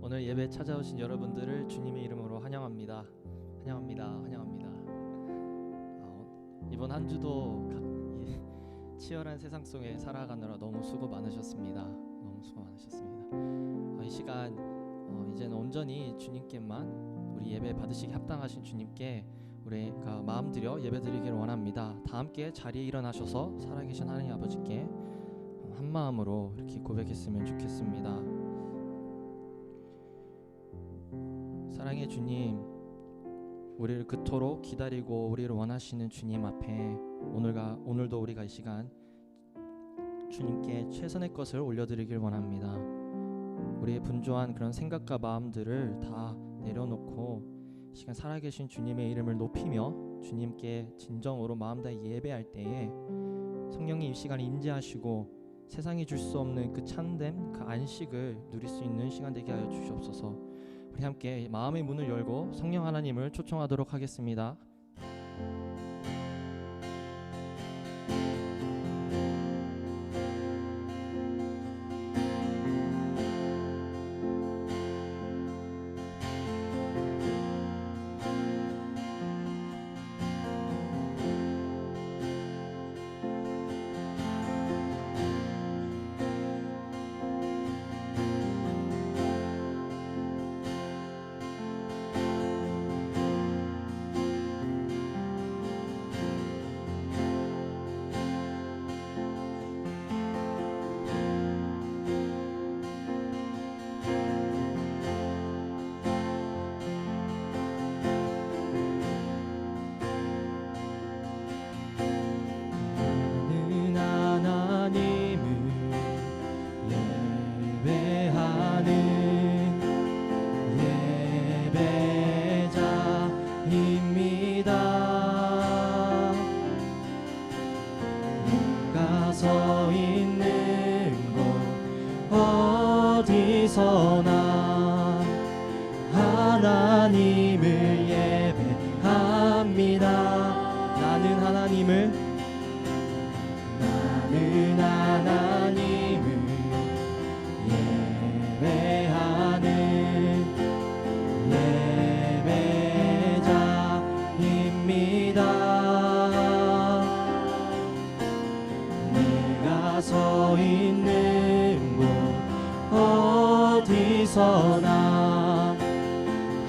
오늘 예배 찾아오신 여러분들을 주님의 이름으로 환영합니다. 환영합니다. 이번 한 주도 치열한 세상 속에 살아가느라 너무 수고 많으셨습니다. 이 시간 이제는 온전히 주님께만, 우리 예배 받으시기 합당하신 주님께 우리가 마음 들여 예배 드리기를 원합니다. 다 함께 자리에 일어나셔서 살아계신 하나님 아버지께 한 마음으로 이렇게 고백했으면 좋겠습니다. 사랑의 주님, 우리를 그토록 기다리고 우리를 원하시는 주님 앞에 오늘도 우리가 이 시간 주님께 최선의 것을 올려드리길 원합니다. 우리의 분주한 그런 생각과 마음들을 다 내려놓고 이 시간 살아계신 주님의 이름을 높이며 주님께 진정으로 마음 다해 예배할 때에 성령님 이 시간에 임재하시고 세상이 줄 수 없는 그 참됨, 그 안식을 누릴 수 있는 시간 되게 하여 주시옵소서. 우리 함께 마음의 문을 열고 성령 하나님을 초청하도록 하겠습니다. 서 있는 곳 어디서나 하나님을 예배합니다. 나는 하나님을 예배하는 예배자입니다. 서 있는 곳 어디서나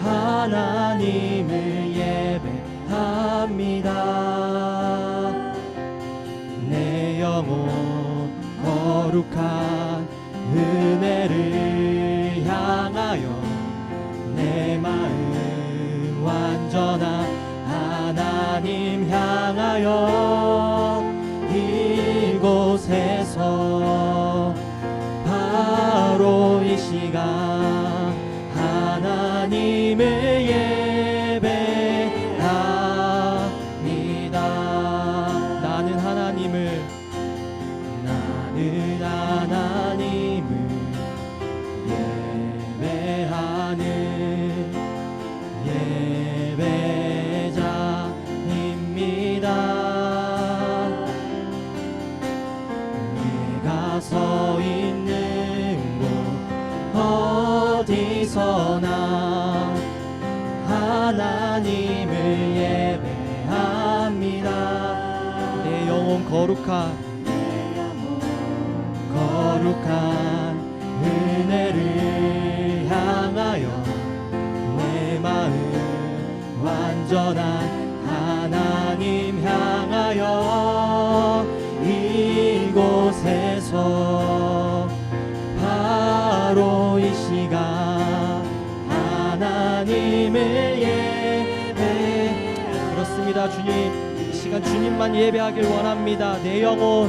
하나님을 예배합니다. 내 영혼 거룩한 은혜를 향하여 내 마음 완전한 하나님 향하여 이곳에서 바로 이 시간 하나님을 예배합니다. 나는 하나님을 예배하는 예배자입니다. 서 있는 곳 어디서나 하나님을 예배합니다. 내 영혼 거룩한 은혜를 향하여 내 마음 완전한 하나님 향하여 이곳에서 바로 이 시간 하나님을 그렇습니다. 주님, 이 시간 주님만 예배하길 원합니다. 내 영혼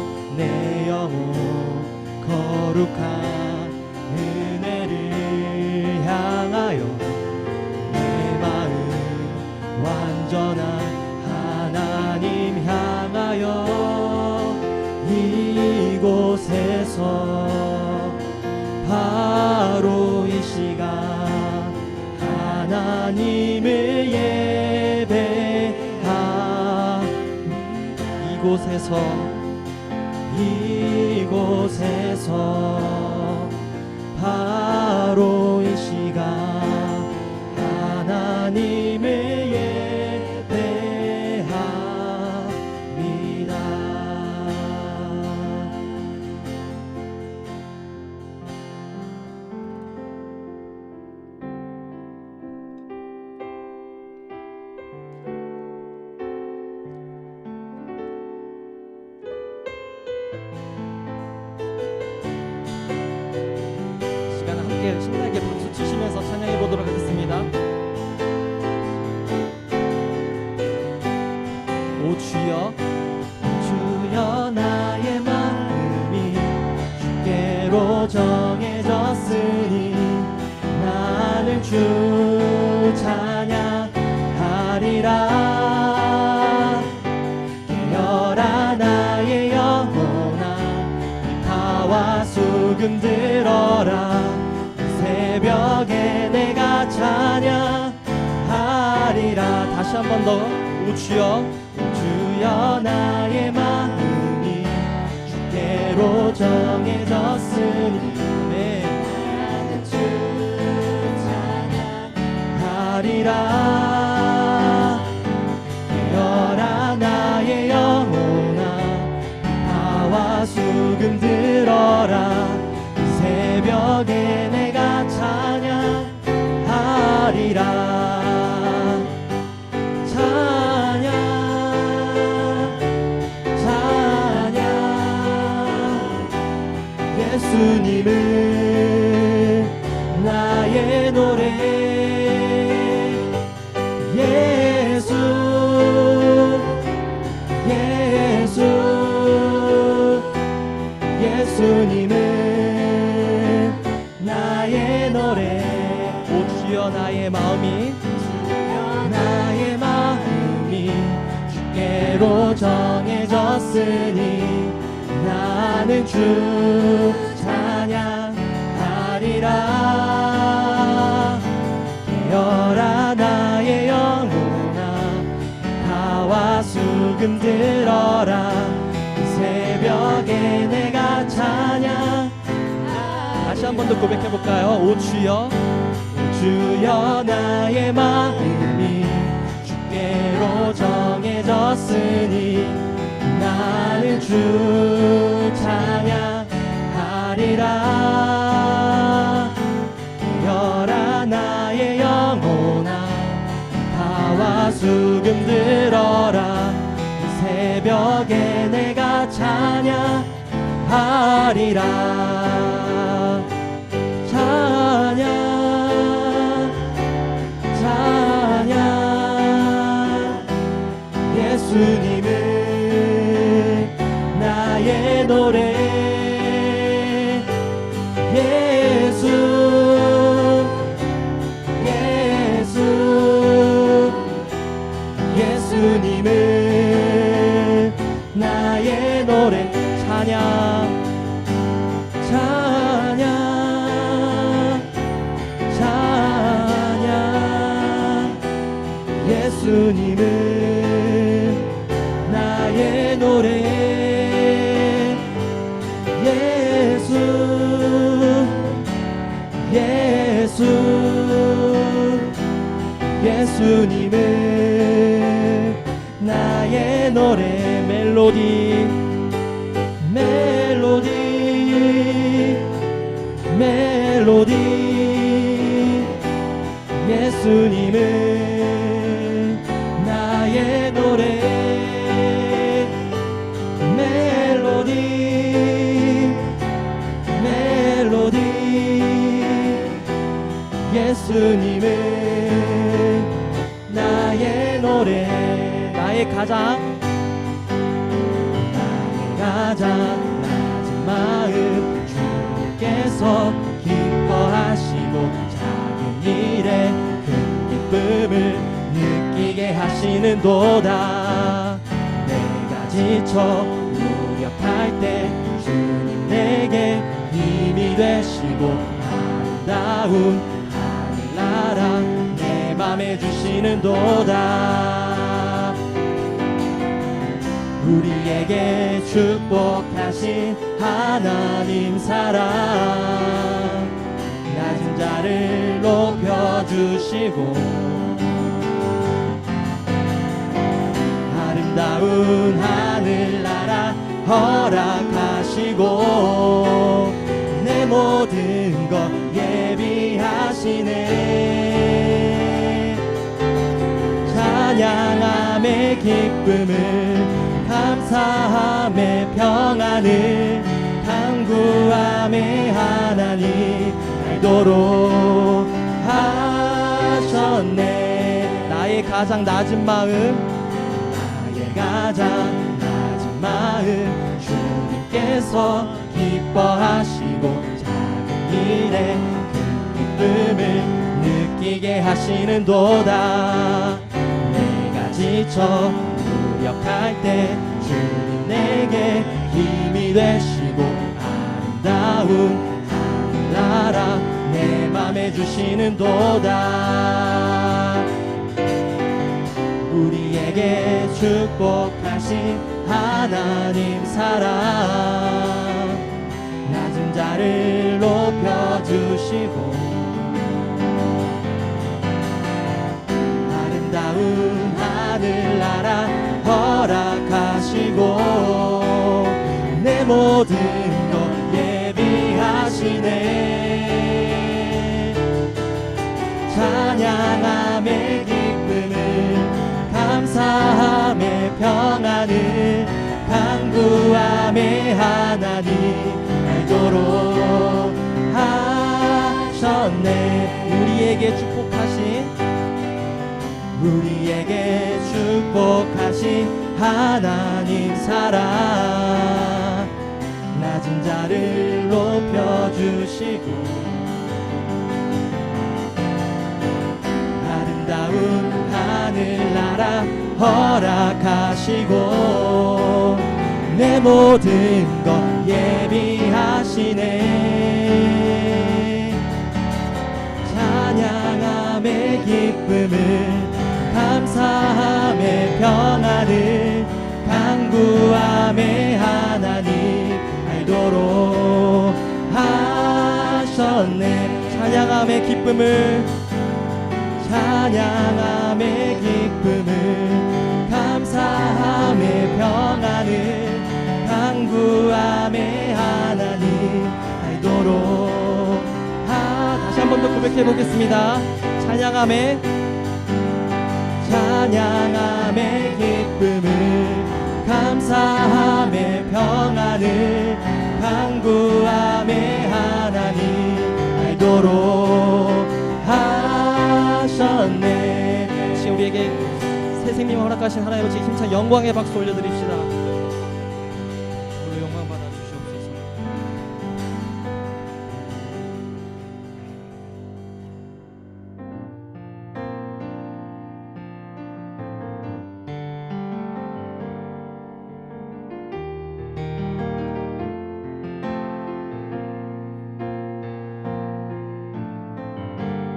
거룩한 은혜를 향하여 내 마음 완전한 하나님 향하여 이곳에서 바로 이 시간 하나님을 예배하 이곳에서 바로 나는 주 찬양하리라. 깨어라 나의 영혼아, 비파와 수금 들어라. 새벽에 내가 찬양하리라. 다시 한 번 더. 오 주여, 주여 나의 마음이 주께로 정해졌으니 나는 주 찬양하리라. 깨어라 나의 영혼아, 비파와 수금 들어라. 새벽에 내가 찬양하리라. 예수님은 나의 노래. 예수 예수 예수님은 나의 노래. 오 주여 나의 마음이 나의 마음이 주께로 정해졌으니 나는 주 찬양하리라. 깨어라 나의 영혼아, 비파와 수금 들어라. 새벽에 내가 찬양. 다시 한 번 더 고백해볼까요? 오 주여, 오 주여 나의 마음이 주께로 정해졌으니 나는 주 찬양하리라. 깨어라 나의 영혼아, 비파와 수금 들어라. 새벽에 내가 찬양하리라. 찬양 찬양. 예수님은 나의 노래. 예수 예수 예수님은 나의 노래. 찬양 찬양 찬양. 예수님은 나의 노래. 예수 예수 예수님은 나의 노래. 멜로디 멜로디 멜로디. 예수님은 나의 노래. 멜로디 멜로디. 예수님은 나의 노래. 나의 가장 낮은 마음 주께서 기뻐하시고 작은 일에 큰 기쁨을 느끼게 하시는도다. 내가 지쳐 무력할 때 주님 내게 힘이 되시고 아름다운 하늘나라 내 맘에 주시는도다. 우리에게 축복하신 하나님 사랑, 낮은 자를 높여주시고 아름다운 하늘나라 허락하시고 내 모든 것 예비하시네. 찬양함의 기쁨을 감사함의 평안을 간구함의 하나님 알도록 하셨네. 나의 가장 낮은 마음, 나의 가장 낮은 마음 주님께서 기뻐하시고 작은 일에 큰 기쁨을 느끼 쉬게 하시는도다. 내가 지쳐 무력할 때 주님 내게 힘이 되시고 아름다운 하늘나라 내 맘에 주시는도다. 우리에게 축복하신 하나님 사랑 낮은 자를 높여주시고 아름다운 하늘나라 허락하시고 내 모든 것 예비하시네. 찬양함의 기쁨을 감사함의 평안을 간구함의 하나님 알도록 하셨네. 우리에게 축복하신 하나님 사랑 낮은 자를 높여주시고 아름다운 하늘나라 허락하시고 내 모든 것 예비하시네. 찬양함의 기쁨을 감사함의 평안을 간구함의 하나님 알도록 하셨네. 찬양함의 기쁨을 감사함의 평안을 간구함의 하나님 알도록 다시 한 번 더 고백해 보겠습니다. 찬양함의 기쁨을 감사함의 평안을 간구함의 하나님 알도록 하셨네. 지금 우리에게 새 생명을 허락하신 하나님 아버지 힘찬 영광의 박수 올려드립시다. 오늘 영광 받아 주시옵소서.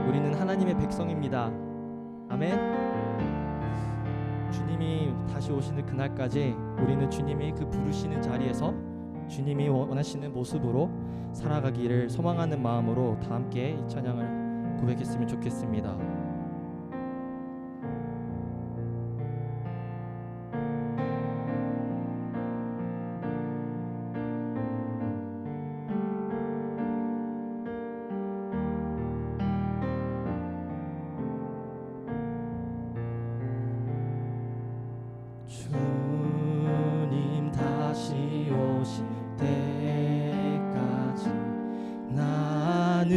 우리는 하나님의 백성입니다. 아멘. 주님이 다시 오시는 그날까지 우리는 주님이 그 부르시는 자리에서 주님이 원하시는 모습으로 살아가기를 소망하는 마음으로 다 함께 이 찬양을 고백했으면 좋겠습니다. 주님 다시 오실 때까지 나는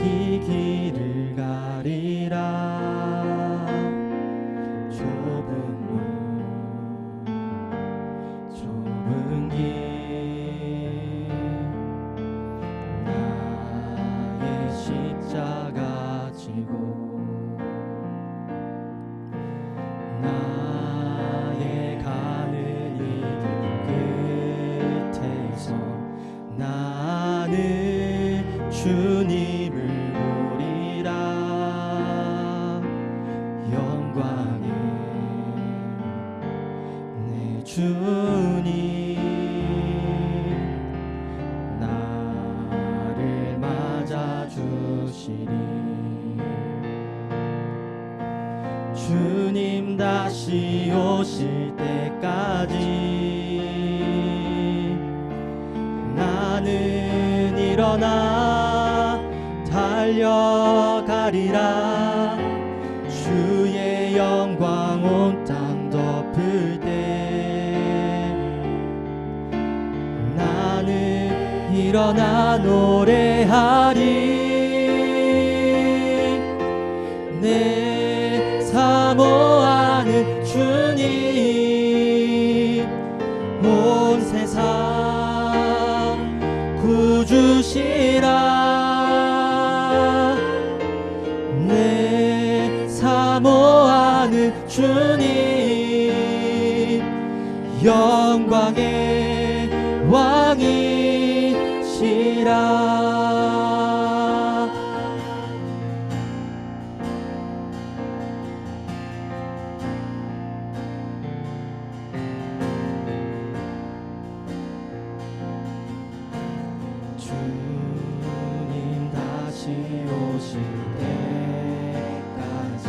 이 길을 가리라. 좁은 길 나의 십자가 지고 나의 가는 이 길 끝에서 나는 주님을 보리라. 영광의 내 주님 나를 맞아주시리. 주님 다시 오실 때까지 나는 일어나 달려가리라. 주의 영광 온 땅 덮을 때 나는 일어나 노래하리. 내 사모하는 주님 온 세상 구주시라. 사모하는 주님, 영광의 왕이시라. 주님 다시 오실 때까지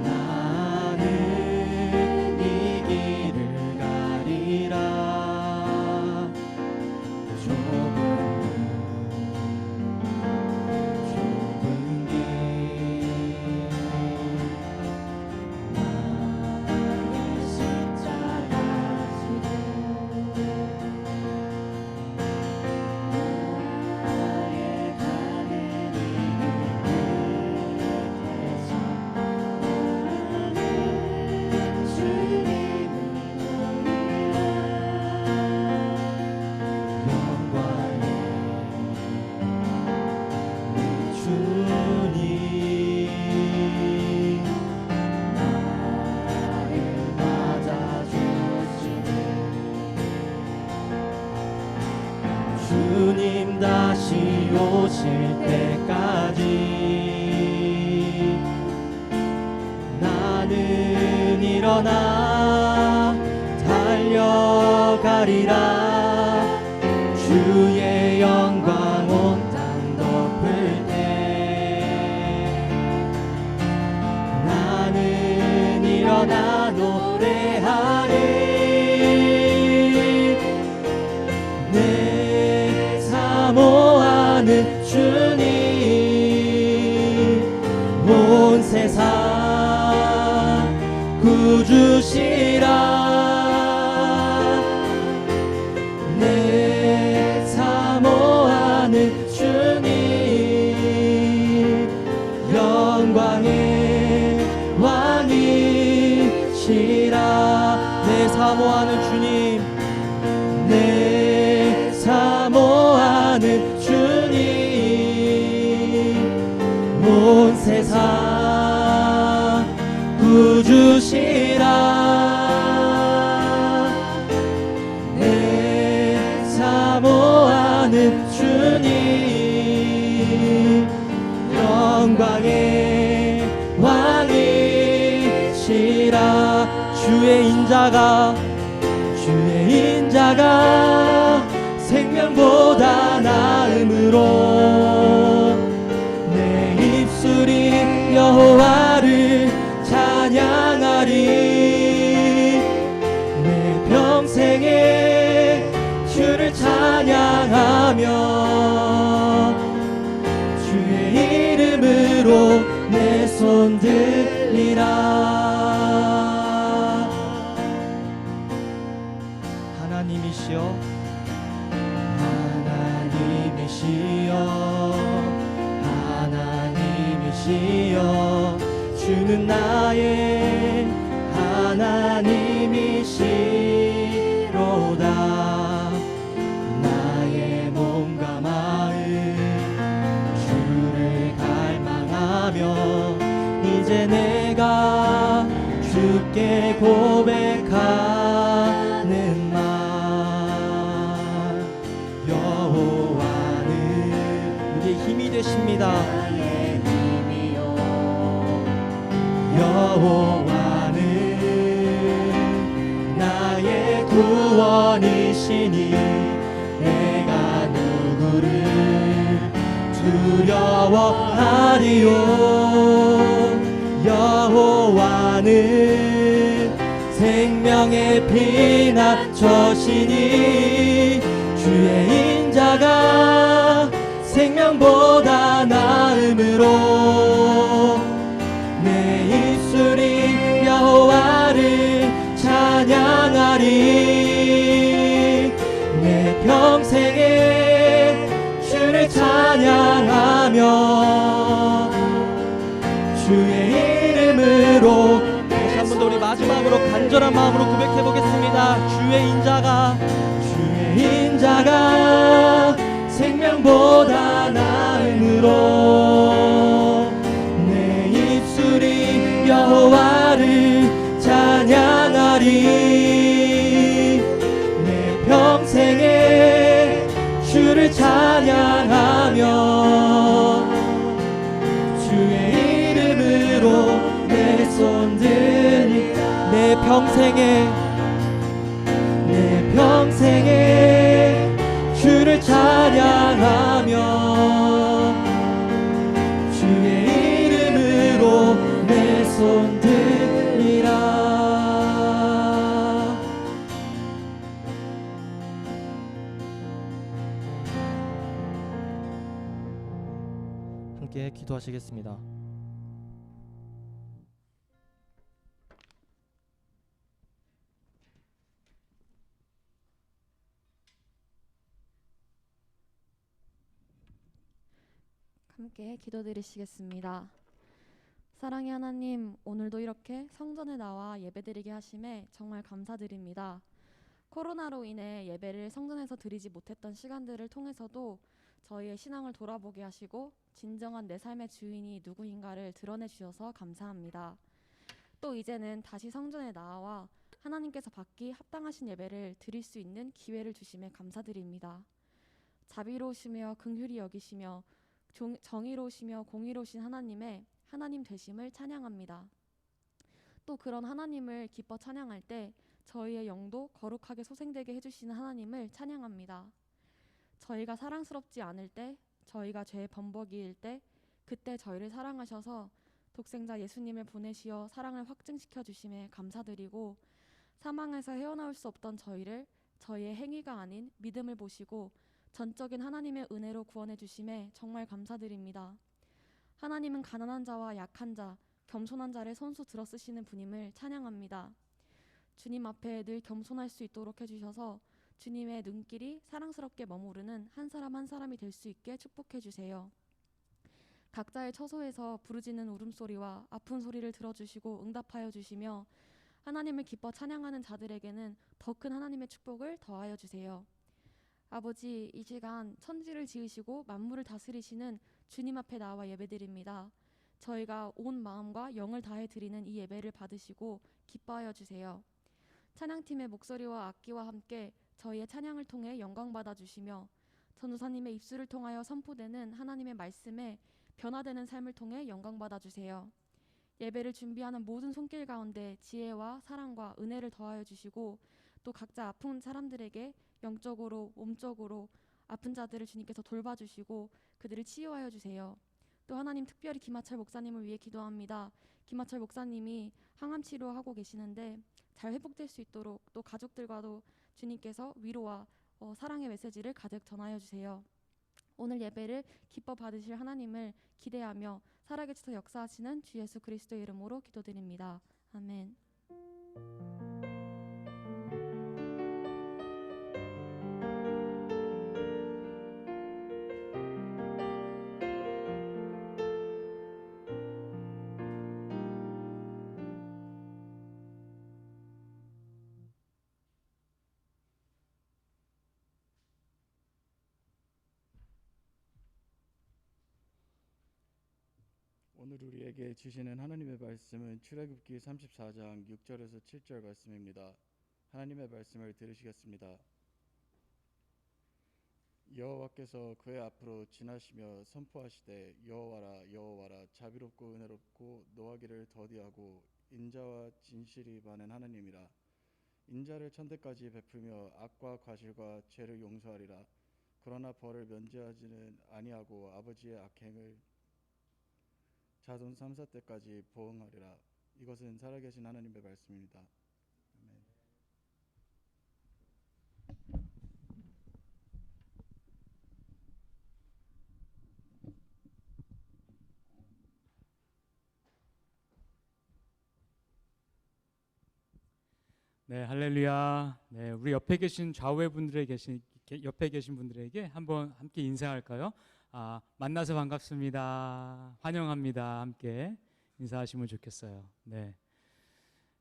나는 이 길을 가리라. 좁은 길 나의 십자가 지고 나의 가는 이 끝에서 나는 주님을 보리라. 영광의 내 주님, 나를 맞아주시네. 주님 다시 오실 때까지 나는 일어나 달려가리라. 주의 영광 온 땅 덮을 때 나는 일어나 노래하리. 내 사모하는 주님, 온 세상 구주시라. 내 사모하는 주님, 영광의 왕이시라. 내 사모하는 주님, 내 사모하는 주님, 온 세상 구주시라. 내 사모하는 주님, 영광의 왕이시라. 주의 인자가 생명보다 나음으로 내 입술이 여호와를 찬양하리. 내 평생에 주를 찬양하며 주의 이름으로 내 손 들리라. 하나님이시여, 하나님이시여, 주는 나의 하나님이시로다. 나의 몸과 마음 주를 갈망하며 이제 내가 주께 고백하는 말. 여호와는 우리의 힘이 되십니다. 여호와는 나의 구원이시니 내가 누구를 두려워하리요. 여호와는 생명의 피난처시니 주의 인자가 생명보다 나음으로 내 입술이 여호와를 찬양하리. 내 평생에 주를 찬양하며 주의 이름으로. 다시 한 번 더 우리 마지막으로 간절한 마음으로 고백해 보겠습니다. 주의 인자가 생명보다 나음으로 내 입술이 여호와를 주의 이름으로 내 손 들리 내 평생에 주를 찬양하며 주의 이름으로 내 손 들리라. 함께 기도하시겠습니다. 함께 기도드리시겠습니다. 사랑의 하나님, 오늘도 이렇게 성전에 나와 예배드리게 하심에 정말 감사드립니다. 코로나로 인해 예배를 성전에서 드리지 못했던 시간들을 통해서도 저희의 신앙을 돌아보게 하시고 진정한 내 삶의 주인이 누구인가를 드러내 주셔서 감사합니다. 또 이제는 다시 성전에 나와 하나님께서 받기 합당하신 예배를 드릴 수 있는 기회를 주심에 감사드립니다. 자비로우시며 긍휼히 여기시며 정의로우시며 공의로우신 하나님의 하나님 되심을 찬양합니다. 또 그런 하나님을 기뻐 찬양할 때 저희의 영도 거룩하게 소생되게 해주시는 하나님을 찬양합니다. 저희가 사랑스럽지 않을 때, 저희가 죄의 범벅이일 때, 그때 저희를 사랑하셔서 독생자 예수님을 보내시어 사랑을 확증시켜 주심에 감사드리고, 사망에서 헤어나올 수 없던 저희를 저희의 행위가 아닌 믿음을 보시고 전적인 하나님의 은혜로 구원해 주심에 정말 감사드립니다. 하나님은 가난한 자와 약한 자, 겸손한 자를 손수 들어 쓰시는 분임을 찬양합니다. 주님 앞에 늘 겸손할 수 있도록 해주셔서 주님의 눈길이 사랑스럽게 머무르는 한 사람 한 사람이 될 수 있게 축복해 주세요. 각자의 처소에서 부르짖는 울음소리와 아픈 소리를 들어주시고 응답하여 주시며 하나님을 기뻐 찬양하는 자들에게는 더 큰 하나님의 축복을 더하여 주세요. 아버지, 이 시간 천지를 지으시고 만물을 다스리시는 주님 앞에 나와 예배드립니다. 저희가 온 마음과 영을 다해 드리는 이 예배를 받으시고 기뻐하여 주세요. 찬양팀의 목소리와 악기와 함께 저희의 찬양을 통해 영광 받아 주시며 전도사님의 입술을 통하여 선포되는 하나님의 말씀에 변화되는 삶을 통해 영광 받아 주세요. 예배를 준비하는 모든 손길 가운데 지혜와 사랑과 은혜를 더하여 주시고 또 각자 아픈 사람들에게 영적으로 몸적으로 아픈 자들을 주님께서 돌봐주시고 그들을 치유하여 주세요. 또 하나님, 특별히 김하철 목사님을 위해 기도합니다. 김하철 목사님이 항암 치료하고 계시는데 잘 회복될 수 있도록 또 가족들과도 주님께서 위로와 사랑의 메시지를 가득 전하여 주세요. 오늘 예배를 기뻐 받으실 하나님을 기대하며 살아계셔서 역사하시는 주 예수 그리스도의 이름으로 기도드립니다. 아멘. 오늘 우리에게 주시는 하나님의 말씀은 출애굽기 34장 6절에서 7절 말씀입니다. 하나님의 말씀을 들으시겠습니다. 여호와께서 그의 앞으로 지나시며 선포하시되 여호와라 여호와라 자비롭고 은혜롭고 노하기를 더디하고 인자와 진실이 많은 하나님이라. 인자를 천대까지 베풀며 악과 과실과 죄를 용서하리라. 그러나 벌을 면제하지는 아니하고 아버지의 악행을 자손 3~4대까지 보응하리라. 이것은 살아계신 하나님의 말씀입니다. 아멘. 네, 할렐루야. 네, 우리 옆에 계신 옆에 계신 분들에게 한번 함께 인사할까요? 만나서 반갑습니다. 환영합니다. 함께 인사하시면 좋겠어요. 네.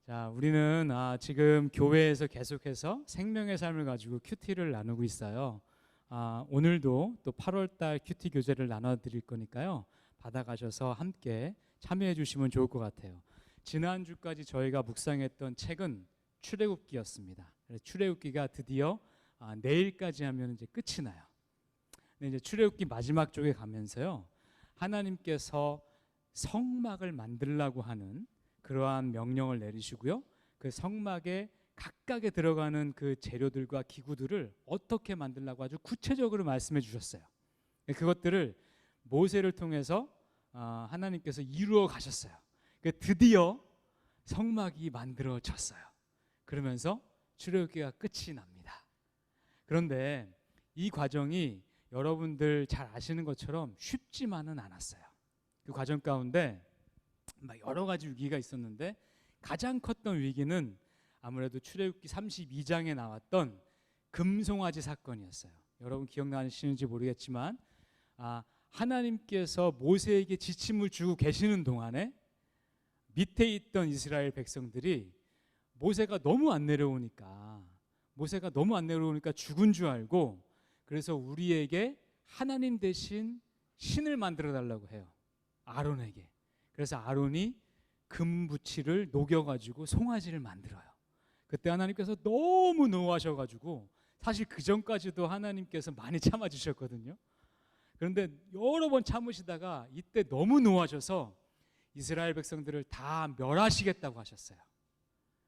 자, 우리는 지금 교회에서 계속해서 생명의 삶을 가지고 큐티를 나누고 있어요. 오늘도 또 8월달 큐티 교재를 나눠드릴 거니까요. 받아가셔서 함께 참여해 주시면 좋을 것 같아요. 지난주까지 저희가 묵상했던 책은 출애굽기였습니다. 출애굽기가 드디어 내일까지 하면 이제 끝이 나요. 근데 이제 출애굽기 마지막 쪽에 가면서요, 하나님께서 성막을 만들라고 하는 그러한 명령을 내리시고요. 그 성막에 각각에 들어가는 그 재료들과 기구들을 어떻게 만들라고 아주 구체적으로 말씀해 주셨어요. 그것들을 모세를 통해서 하나님께서 이루어 가셨어요. 드디어 성막이 만들어졌어요. 그러면서 출애굽기가 끝이 납니다. 그런데 이 과정이 여러분들 잘 아시는 것처럼 쉽지만은 않았어요. 그 과정 가운데 막 여러 가지 위기가 있었는데 가장 컸던 위기는 아무래도 출애굽기 32장에 나왔던 금송아지 사건이었어요. 여러분 기억나시는지 모르겠지만 하나님께서 모세에게 지침을 주고 계시는 동안에 밑에 있던 이스라엘 백성들이 모세가 너무 안 내려오니까 죽은 줄 알고, 그래서 우리에게 하나님 대신 신을 만들어 달라고 해요. 아론에게. 그래서 아론이 금부치를 녹여가지고 송아지를 만들어요. 그때 하나님께서 너무 노하셔가지고, 사실 그 전까지도 하나님께서 많이 참아주셨거든요. 그런데 여러 번 참으시다가 이때 너무 노하셔서 이스라엘 백성들을 다 멸하시겠다고 하셨어요.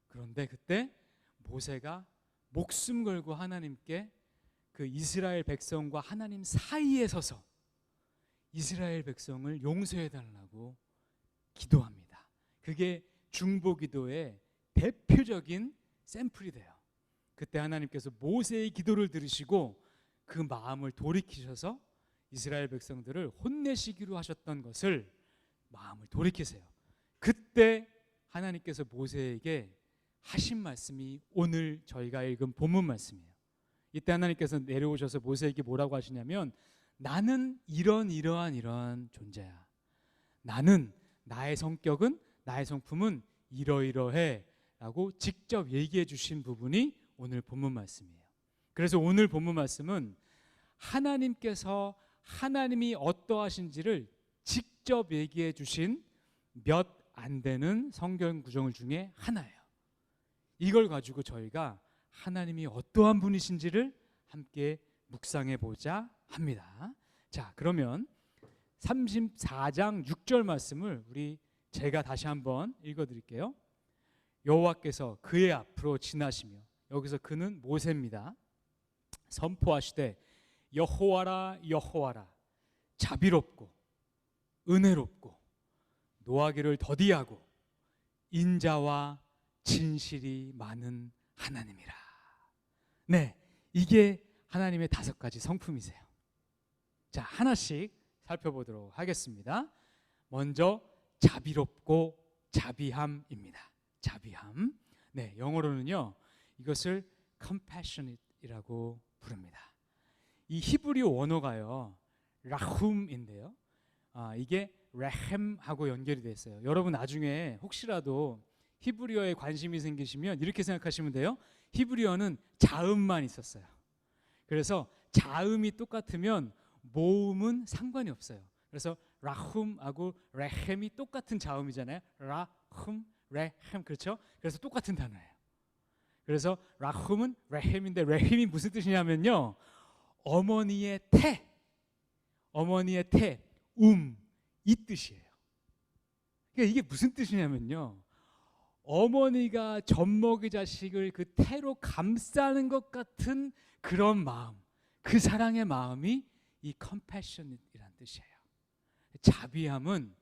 그런데 그때 모세가 목숨 걸고 하나님께 그 이스라엘 백성과 하나님 사이에 서서 이스라엘 백성을 용서해 달라고 기도합니다. 그게 중보기도의 대표적인 샘플이 돼요. 그때 하나님께서 모세의 기도를 들으시고 그 마음을 돌이키셔서 이스라엘 백성들을 혼내시기로 하셨던 것을 마음을 돌이키세요. 그때 하나님께서 모세에게 하신 말씀이 오늘 저희가 읽은 본문 말씀이에요. 이때 하나님께서 내려오셔서 모세에게 뭐라고 하시냐면, 나는 이러한 존재야. 나는 나의 성격은, 나의 성품은 이러이러해 라고 직접 얘기해 주신 부분이 오늘 본문 말씀이에요. 그래서 오늘 본문 말씀은 하나님께서 하나님이 어떠하신지를 직접 얘기해 주신 몇 안 되는 성경 구절 중에 하나예요. 이걸 가지고 저희가 하나님이 어떠한 분이신지를 함께 묵상해 보자 합니다. 자, 그러면 34장 6절 말씀을 제가 다시 한번 읽어 드릴게요. 여호와께서 그의 앞으로 지나시며, 여기서 그는 모세입니다. 선포하시되 여호와라 여호와라, 자비롭고 은혜롭고 노하기를 더디하고 인자와 진실이 많은 하나님이라. 네, 이게 하나님의 5가지 성품이세요. 자, 하나씩 살펴보도록 하겠습니다. 먼저 자비롭고 자비함입니다. 자비함. 네, 영어로는요 이것을 compassionate이라고 부릅니다. 이 히브리어 원어가요 라훔인데요, 이게 레헴하고 연결이 돼 있어요. 여러분 나중에 혹시라도 히브리어에 관심이 생기시면 이렇게 생각하시면 돼요. 히브리어는 자음만 있었어요. 그래서 자음이 똑같으면 모음은 상관이 없어요. 그래서 라훔하고 레헴이 똑같은 자음이잖아요. 라훔, 레헴, 그렇죠? 그래서 똑같은 단어예요. 그래서 라훔은 레헴인데, 레헴이 무슨 뜻이냐면요, 어머니의 태, 이 뜻이에요. 그러니까 이게 무슨 뜻이냐면요, 어머니가 젖먹이 자식을 그 태로 감싸는 것 같은 그런 마음, 그 사랑의 마음이 이 compassionate이란 뜻이에요. 자비함은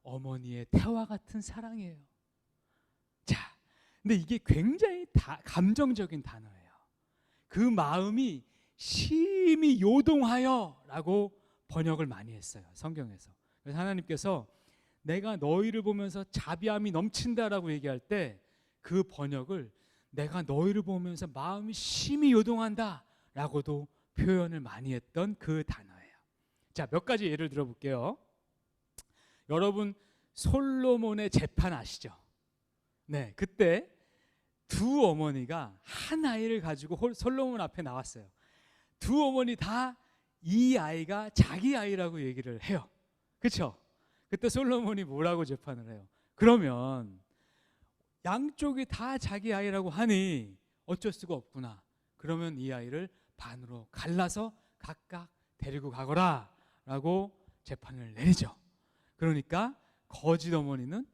어머니의 태와 같은 사랑이에요. 자, 근데 이게 굉장히 감정적인 단어예요. 그 마음이 심히 요동하여라고 번역을 많이 했어요, 성경에서. 그래서 하나님께서 내가 너희를 보면서 자비함이 넘친다라고 얘기할 때 그 번역을 내가 너희를 보면서 마음이 심히 요동한다라고도 표현을 많이 했던 그 단어예요. 자, 몇 가지 예를 들어볼게요. 여러분 솔로몬의 재판 아시죠? 네, 그때 두 어머니가 한 아이를 가지고 솔로몬 앞에 나왔어요. 두 어머니 다 이 아이가 자기 아이라고 얘기를 해요. 그렇죠? 그때 솔로몬이 뭐라고 재판을 해요? 그러면 양쪽이 다 자기 아이라고 하니 어쩔 수가 없구나. 그러면 이 아이를 반으로 갈라서 각각 데리고 가거라 라고 재판을 내리죠. 그러니까 거짓 어머니는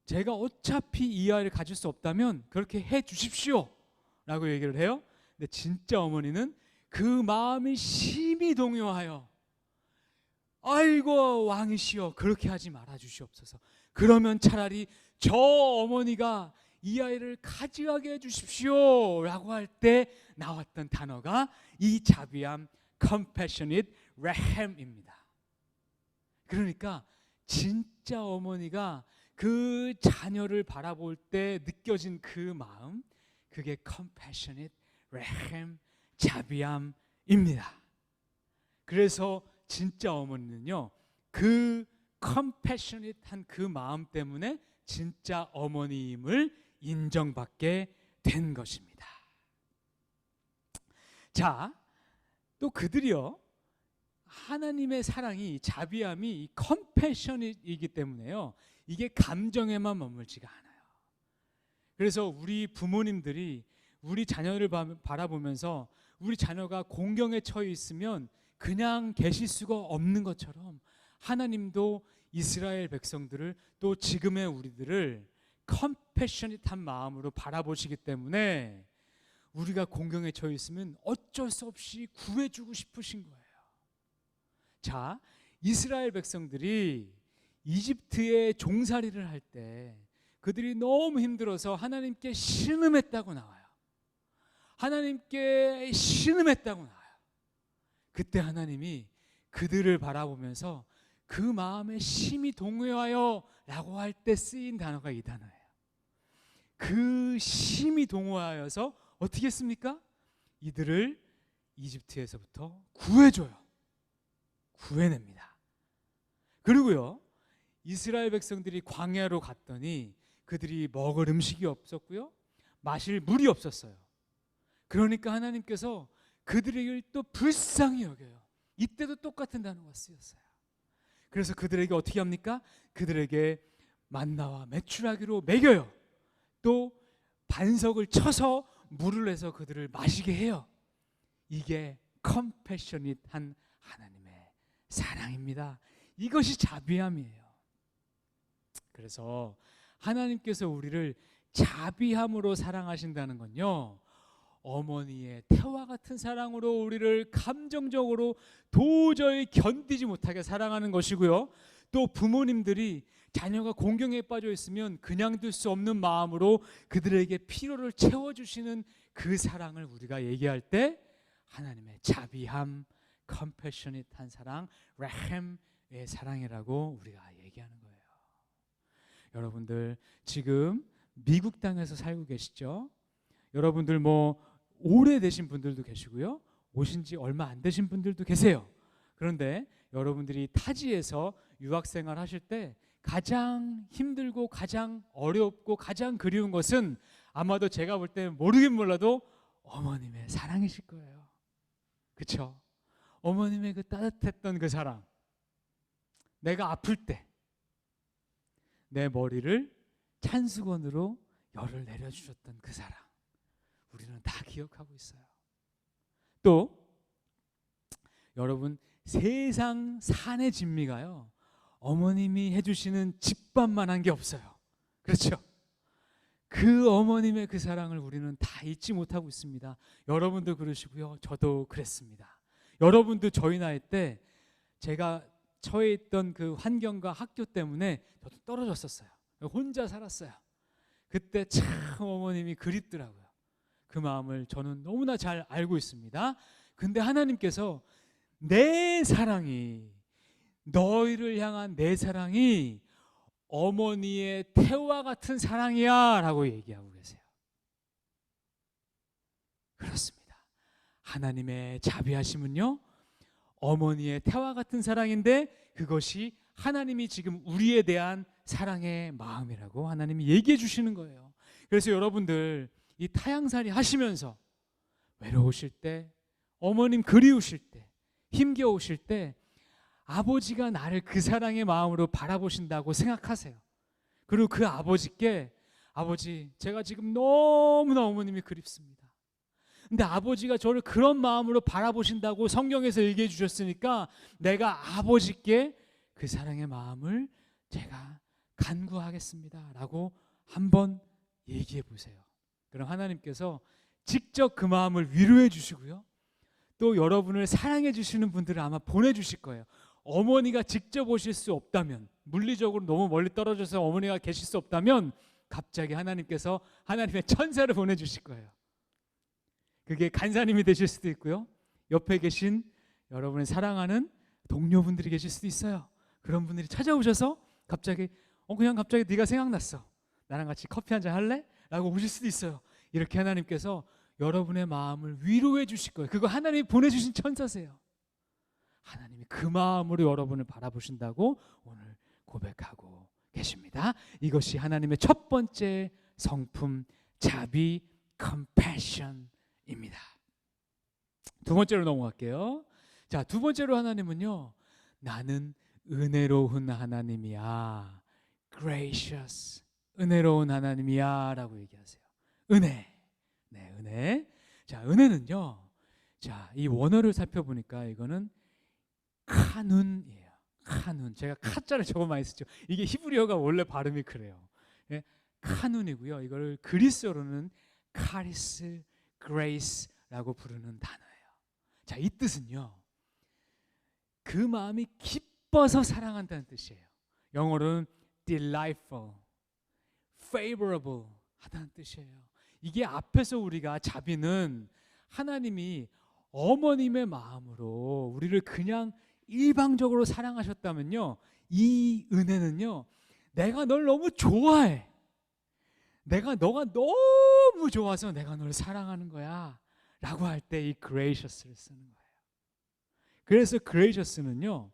제가 어차피 이 아이를 가질 수 없다면 그렇게 해 주십시오 라고 얘기를 해요. 근데 진짜 어머니는 그 마음이 심히 동요하여 아이고 왕이시여 그렇게 하지 말아 주시옵소서. 그러면 차라리 저 어머니가 이 아이를 가져가게 해주십시오 라고 할 때 나왔던 단어가 이 자비함 compassionate rahem입니다. 그러니까 진짜 어머니가 그 자녀를 바라볼 때 느껴진 그 마음, 그게 compassionate rahem, 자비함입니다. 그래서 진짜 어머니는요, 그 compassionate한 그 마음 때문에 진짜 어머니임을 인정받게 된 것입니다. 자, 또 그들이요, 하나님의 사랑이, 자비함이 compassionate이기 때문에요, 이게 감정에만 머물지가 않아요. 그래서 우리 부모님들이 우리 자녀를 바라보면서 우리 자녀가 공경에 처해 있으면 그냥 계실 수가 없는 것처럼 하나님도 이스라엘 백성들을, 또 지금의 우리들을 컴패셔닛한 마음으로 바라보시기 때문에 우리가 공경에 처해 있으면 어쩔 수 없이 구해주고 싶으신 거예요. 자, 이스라엘 백성들이 이집트에 종살이를 할 때 그들이 너무 힘들어서 하나님께 신음했다고 나와요. 하나님께 신음했다고 나와요. 그때 하나님이 그들을 바라보면서 그 마음에 심히 동요하여 라고 할 때 쓰인 단어가 이 단어예요. 그 심히 동요하여서 어떻게 했습니까? 이들을 이집트에서부터 구해줘요. 구해냅니다. 그리고요, 이스라엘 백성들이 광야로 갔더니 그들이 먹을 음식이 없었고요, 마실 물이 없었어요. 그러니까 하나님께서 그들에게 또 불쌍히 여겨요. 이때도 똑같은 단어가 쓰였어요. 그래서 그들에게 어떻게 합니까? 그들에게 만나와 메추라기로 먹여요. 또 반석을 쳐서 물을 내서 그들을 마시게 해요. 이게 컴패셔닛한 하나님의 사랑입니다. 이것이 자비함이에요. 그래서 하나님께서 우리를 자비함으로 사랑하신다는 건요, 어머니의 태와 같은 사랑으로 우리를 감정적으로 도저히 견디지 못하게 사랑하는 것이고요, 또 부모님들이 자녀가 공경에 빠져 있으면 그냥 둘 수 없는 마음으로 그들에게 필요를 채워주시는 그 사랑을 우리가 얘기할 때 하나님의 자비함, 컴패셔닛한 사랑, 라햄의 사랑이라고 우리가 얘기하는 거예요. 여러분들 지금 미국 땅에서 살고 계시죠? 여러분들 뭐 오래되신 분들도 계시고요, 오신 지 얼마 안 되신 분들도 계세요. 그런데 여러분들이 타지에서 유학생활 하실 때 가장 힘들고 가장 어렵고 가장 그리운 것은 아마도 제가 볼 때 모르긴 몰라도 어머님의 사랑이실 거예요. 그렇죠? 어머님의 그 따뜻했던 그 사랑, 내가 아플 때 내 머리를 찬수건으로 열을 내려주셨던 그 사랑, 우리는 다 기억하고 있어요. 또 여러분, 세상 산의 진미가요, 어머님이 해주시는 집밥만한 게 없어요. 그렇죠? 그 어머님의 그 사랑을 우리는 다 잊지 못하고 있습니다. 여러분도 그러시고요, 저도 그랬습니다. 여러분도 저희 나이 때 제가 처해 있던 그 환경과 학교 때문에 저도 떨어졌었어요. 혼자 살았어요. 그때 참 어머님이 그립더라고요. 그 마음을 저는 너무나 잘 알고 있습니다. 근데 하나님께서 내 사랑이, 너희를 향한 내 사랑이 어머니의 태와 같은 사랑이야 라고 얘기하고 계세요. 그렇습니다. 하나님의 자비하심은요, 어머니의 태와 같은 사랑인데 그것이 하나님이 지금 우리에 대한 사랑의 마음이라고 하나님이 얘기해 주시는 거예요. 그래서 여러분들 이 타향살이 하시면서 외로우실 때, 어머님 그리우실 때, 힘겨우실 때 아버지가 나를 그 사랑의 마음으로 바라보신다고 생각하세요. 그리고 그 아버지께, 아버지 제가 지금 너무나 어머님이 그립습니다. 근데 아버지가 저를 그런 마음으로 바라보신다고 성경에서 얘기해 주셨으니까 내가 아버지께 그 사랑의 마음을 제가 간구하겠습니다라고 한번 얘기해 보세요. 그럼 하나님께서 직접 그 마음을 위로해 주시고요. 또 여러분을 사랑해 주시는 분들을 아마 보내 주실 거예요. 어머니가 직접 오실 수 없다면, 물리적으로 너무 멀리 떨어져서 어머니가 계실 수 없다면 갑자기 하나님께서 하나님의 천사를 보내 주실 거예요. 그게 간사님이 되실 수도 있고요. 옆에 계신 여러분의 사랑하는 동료분들이 계실 수도 있어요. 그런 분들이 찾아오셔서 갑자기 그냥 갑자기 네가 생각났어. 나랑 같이 커피 한잔 할래? 라고 오실 수도 있어요. 이렇게 하나님께서 여러분의 마음을 위로해 주실 거예요. 그거 하나님이 보내주신 천사세요. 하나님이 그 마음으로 여러분을 바라보신다고 오늘 고백하고 계십니다. 이것이 하나님의 첫 번째 성품, 자비, compassion입니다. 두 번째로 넘어갈게요. 자, 두 번째로 하나님은요, 나는 은혜로운 하나님이야. gracious, 은혜로운 하나님이야 라고 얘기하세요. 은혜. 네, 은혜. 자, 은혜는요, 자, 이 원어를 살펴보니까 이거는 카눈이에요. 카눈. 제가 카자를 저거 많이 쓰죠. 이게 히브리어가 원래 발음이 그래요. 예, 카눈이고요. 이걸 그리스어로는 카리스, 그레이스라고 부르는 단어예요. 자, 이 뜻은요, 그 마음이 기뻐서 사랑한다는 뜻이에요. 영어로는 delightful, favorable 하다는 뜻이에요. 이게 앞에서 우리가 자비는 하나님이 어머님의 마음으로 우리를 그냥 일방적으로 사랑하셨다면요, 이 은혜는요, 내가 널 너무 좋아해, 너가 너무 좋아서 내가 널 사랑하는 거야 라고 할 때 이 gracious를 쓰는 거예요. 그래서 gracious는요,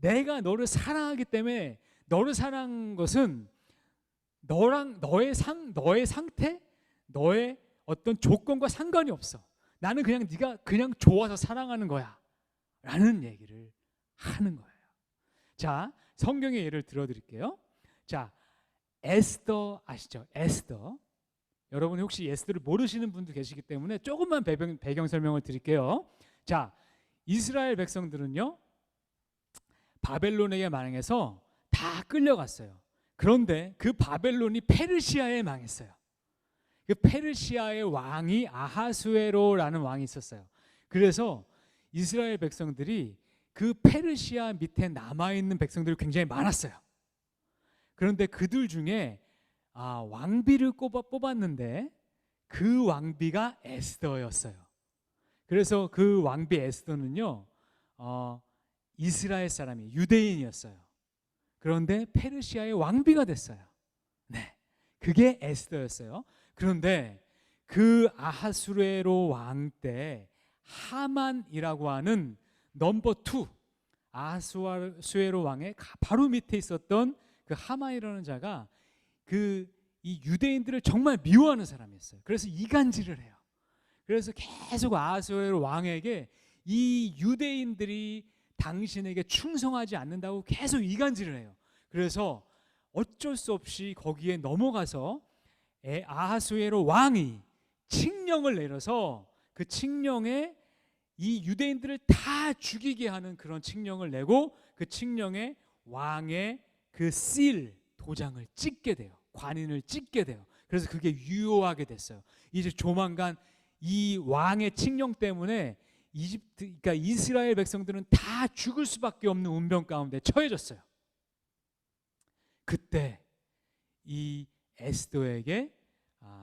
내가 너를 사랑하기 때문에, 너를 사랑한 것은 너랑 너의 상태, 너의 어떤 조건과 상관이 없어. 나는 그냥 네가 그냥 좋아서 사랑하는 거야 라는 얘기를 하는 거예요. 자, 성경의 예를 들어드릴게요. 자, 에스더 아시죠? 에스더. 여러분이 혹시 에스더를 모르시는 분도 계시기 때문에 조금만 배경 설명을 드릴게요. 자, 이스라엘 백성들은요, 바벨론에게 망해서 다 끌려갔어요. 그런데 그 바벨론이 페르시아에 망했어요. 그 페르시아의 왕이 아하수에로라는 왕이 있었어요. 그래서 이스라엘 백성들이 그 페르시아 밑에 남아있는 백성들이 굉장히 많았어요. 그런데 그들 중에 왕비를 뽑았는데 그 왕비가 에스더였어요. 그래서 그 왕비 에스더는요, 이스라엘 사람이 유대인이었어요. 그런데 페르시아의 왕비가 됐어요. 네, 그게 에스더였어요. 그런데 그 아하수에로 왕 때 하만이라고 하는 넘버 2, 아하수에로 왕의 바로 밑에 있었던 그 하만이라는 자가 이 유대인들을 정말 미워하는 사람이었어요. 그래서 이간질을 해요. 그래서 계속 아하수에로 왕에게 이 유대인들이 당신에게 충성하지 않는다고 계속 이간질을 해요. 그래서 어쩔 수 없이 거기에 넘어가서 아하수에로 왕이 칙령을 내려서 그 칙령에 이 유대인들을 다 죽이게 하는 그런 칙령을 내고 그 칙령에 왕의 그 도장을 찍게 돼요. 관인을 찍게 돼요. 그래서 그게 유효하게 됐어요. 이제 조만간 이 왕의 칙령 때문에 그러니까 이스라엘 백성들은 다 죽을 수밖에 없는 운명 가운데 처해졌어요. 그때 이 에스더에게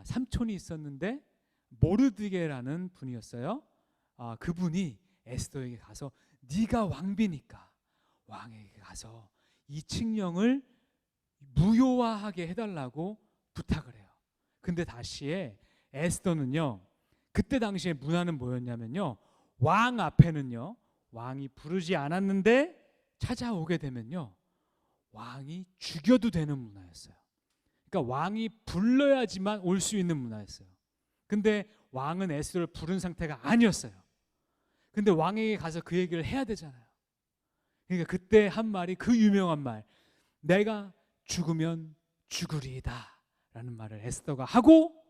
삼촌이 있었는데 모르드게라는 분이었어요. 그분이 에스더에게 가서 네가 왕비니까 왕에게 가서 이 칙령을 무효화하게 해달라고 부탁을 해요. 근데 다시에 에스더는요, 그때 당시에 문화는 뭐였냐면요, 왕 앞에는요, 왕이 부르지 않았는데 찾아오게 되면요, 왕이 죽여도 되는 문화였어요. 그러니까 왕이 불러야지만 올 수 있는 문화였어요. 근데 왕은 에스더를 부른 상태가 아니었어요. 근데 왕에게 가서 그 얘기를 해야 되잖아요. 그러니까 그때 한 말이 그 유명한 말, 내가 죽으면 죽으리이다 라는 말을 에스더가 하고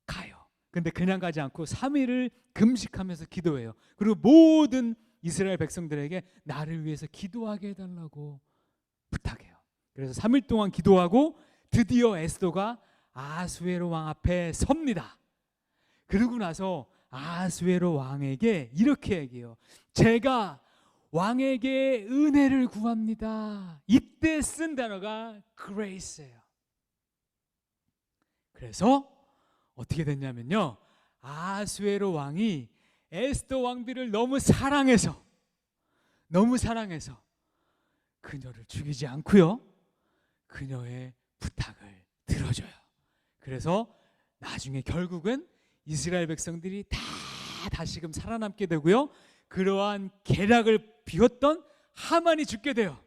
가요. 근데 그냥 가지 않고 3일을 금식하면서 기도해요. 그리고 모든 이스라엘 백성들에게 나를 위해서 기도하게 해달라고 부탁해요. 그래서 3일 동안 기도하고 드디어 에스더가 아하수에로 왕 앞에 섭니다. 그러고 나서 아하수에로 왕에게 이렇게 얘기해요. 제가 왕에게 은혜를 구합니다. 이때 쓴 단어가 grace예요. 그래서 어떻게 됐냐면요, 아하수에로 왕이 에스더 왕비를 너무 사랑해서 그녀를 죽이지 않고요, 그녀의 부탁을 들어줘요. 그래서 나중에 결국은 이스라엘 백성들이 다 다시금 살아남게 되고요, 그러한 계략을 비웠던 하만이 죽게 돼요.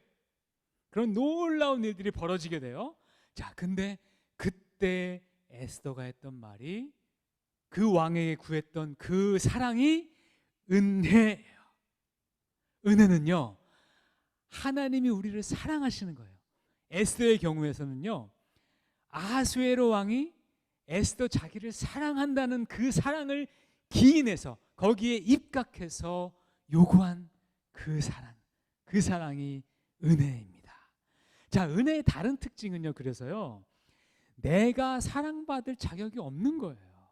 그런 놀라운 일들이 벌어지게 돼요. 자, 근데 그때 에스더가 했던 말이, 그 왕에게 구했던 그 사랑이 은혜예요. 은혜는요, 하나님이 우리를 사랑하시는 거예요. 에스더의 경우에서는요, 아하수에로 왕이 에스더 자기를 사랑한다는 그 사랑을 기인해서 거기에 입각해서 요구한 그 사랑이 은혜입니다. 자, 은혜의 다른 특징은요, 그래서요, 내가 사랑받을 자격이 없는 거예요.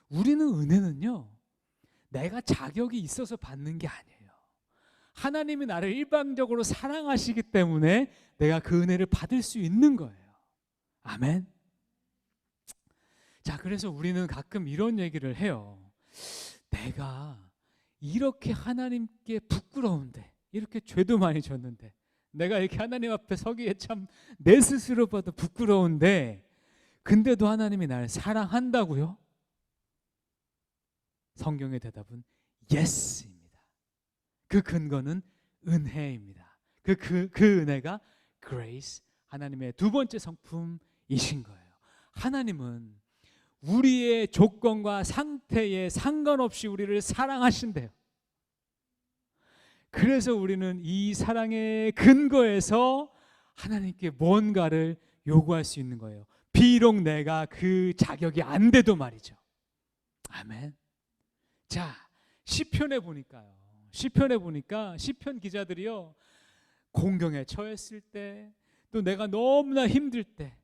우리는 은혜는요, 내가 자격이 있어서 받는 게 아니에요. 하나님이 나를 일방적으로 사랑하시기 때문에 내가 그 은혜를 받을 수 있는 거예요. 아멘. 자, 그래서 우리는 가끔 이런 얘기를 해요. 내가 이렇게 하나님께 부끄러운데, 이렇게 죄도 많이 졌는데, 내가 이렇게 하나님 앞에 서기에 참 내 스스로 봐도 부끄러운데, 근데도 하나님이 나를 사랑한다고요? 성경의 대답은 yes입니다. 그 근거는 은혜입니다. 그 은혜가 grace, 하나님의 두 번째 성품이신 거예요. 하나님은 우리의 조건과 상태에 상관없이 우리를 사랑하신대요. 그래서 우리는 이 사랑의 근거에서 하나님께 뭔가를 요구할 수 있는 거예요. 비록 내가 그 자격이 안 돼도 말이죠. 아멘. 자, 시편에 보니까 시편 기자들이요, 공경에 처했을 때, 또 내가 너무나 힘들 때,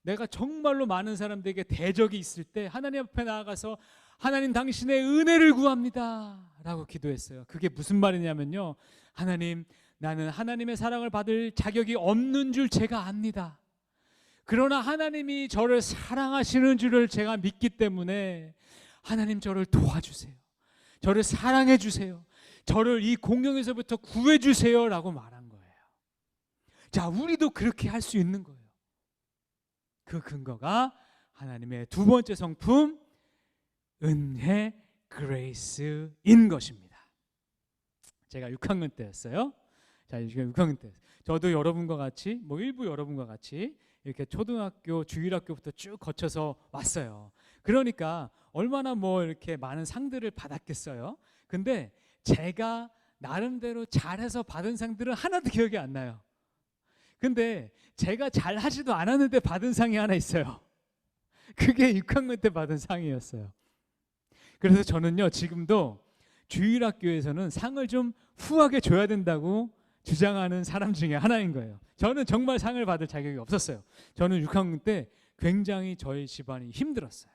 내가 정말로 많은 사람들에게 대적이 있을 때 하나님 앞에 나아가서 하나님 당신의 은혜를 구합니다 라고 기도했어요. 그게 무슨 말이냐면요, 하나님, 나는 하나님의 사랑을 받을 자격이 없는 줄 제가 압니다. 그러나 하나님이 저를 사랑하시는 줄을 제가 믿기 때문에 하나님, 저를 도와주세요. 저를 사랑해 주세요. 저를 이 공경에서부터 구해 주세요 라고 말한 거예요. 자, 우리도 그렇게 할 수 있는 거예요. 그 근거가 하나님의 두 번째 성품, 은혜, grace인 것입니다. 제가 6학년 때였어요. 자, 지금 6학년 때, 저도 여러분과 같이, 일부 여러분과 같이 이렇게 초등학교, 주일학교부터 쭉 거쳐서 왔어요. 그러니까 얼마나 이렇게 많은 상들을 받았겠어요. 근데 제가 나름대로 잘해서 받은 상들은 하나도 기억이 안 나요. 근데 제가 잘하지도 않았는데 받은 상이 하나 있어요. 그게 6학년 때 받은 상이었어요. 그래서 저는요, 지금도 주일학교에서는 상을 좀 후하게 줘야 된다고 주장하는 사람 중에 하나인 거예요. 저는 정말 상을 받을 자격이 없었어요. 저는 6학년 때 굉장히 저희 집안이 힘들었어요.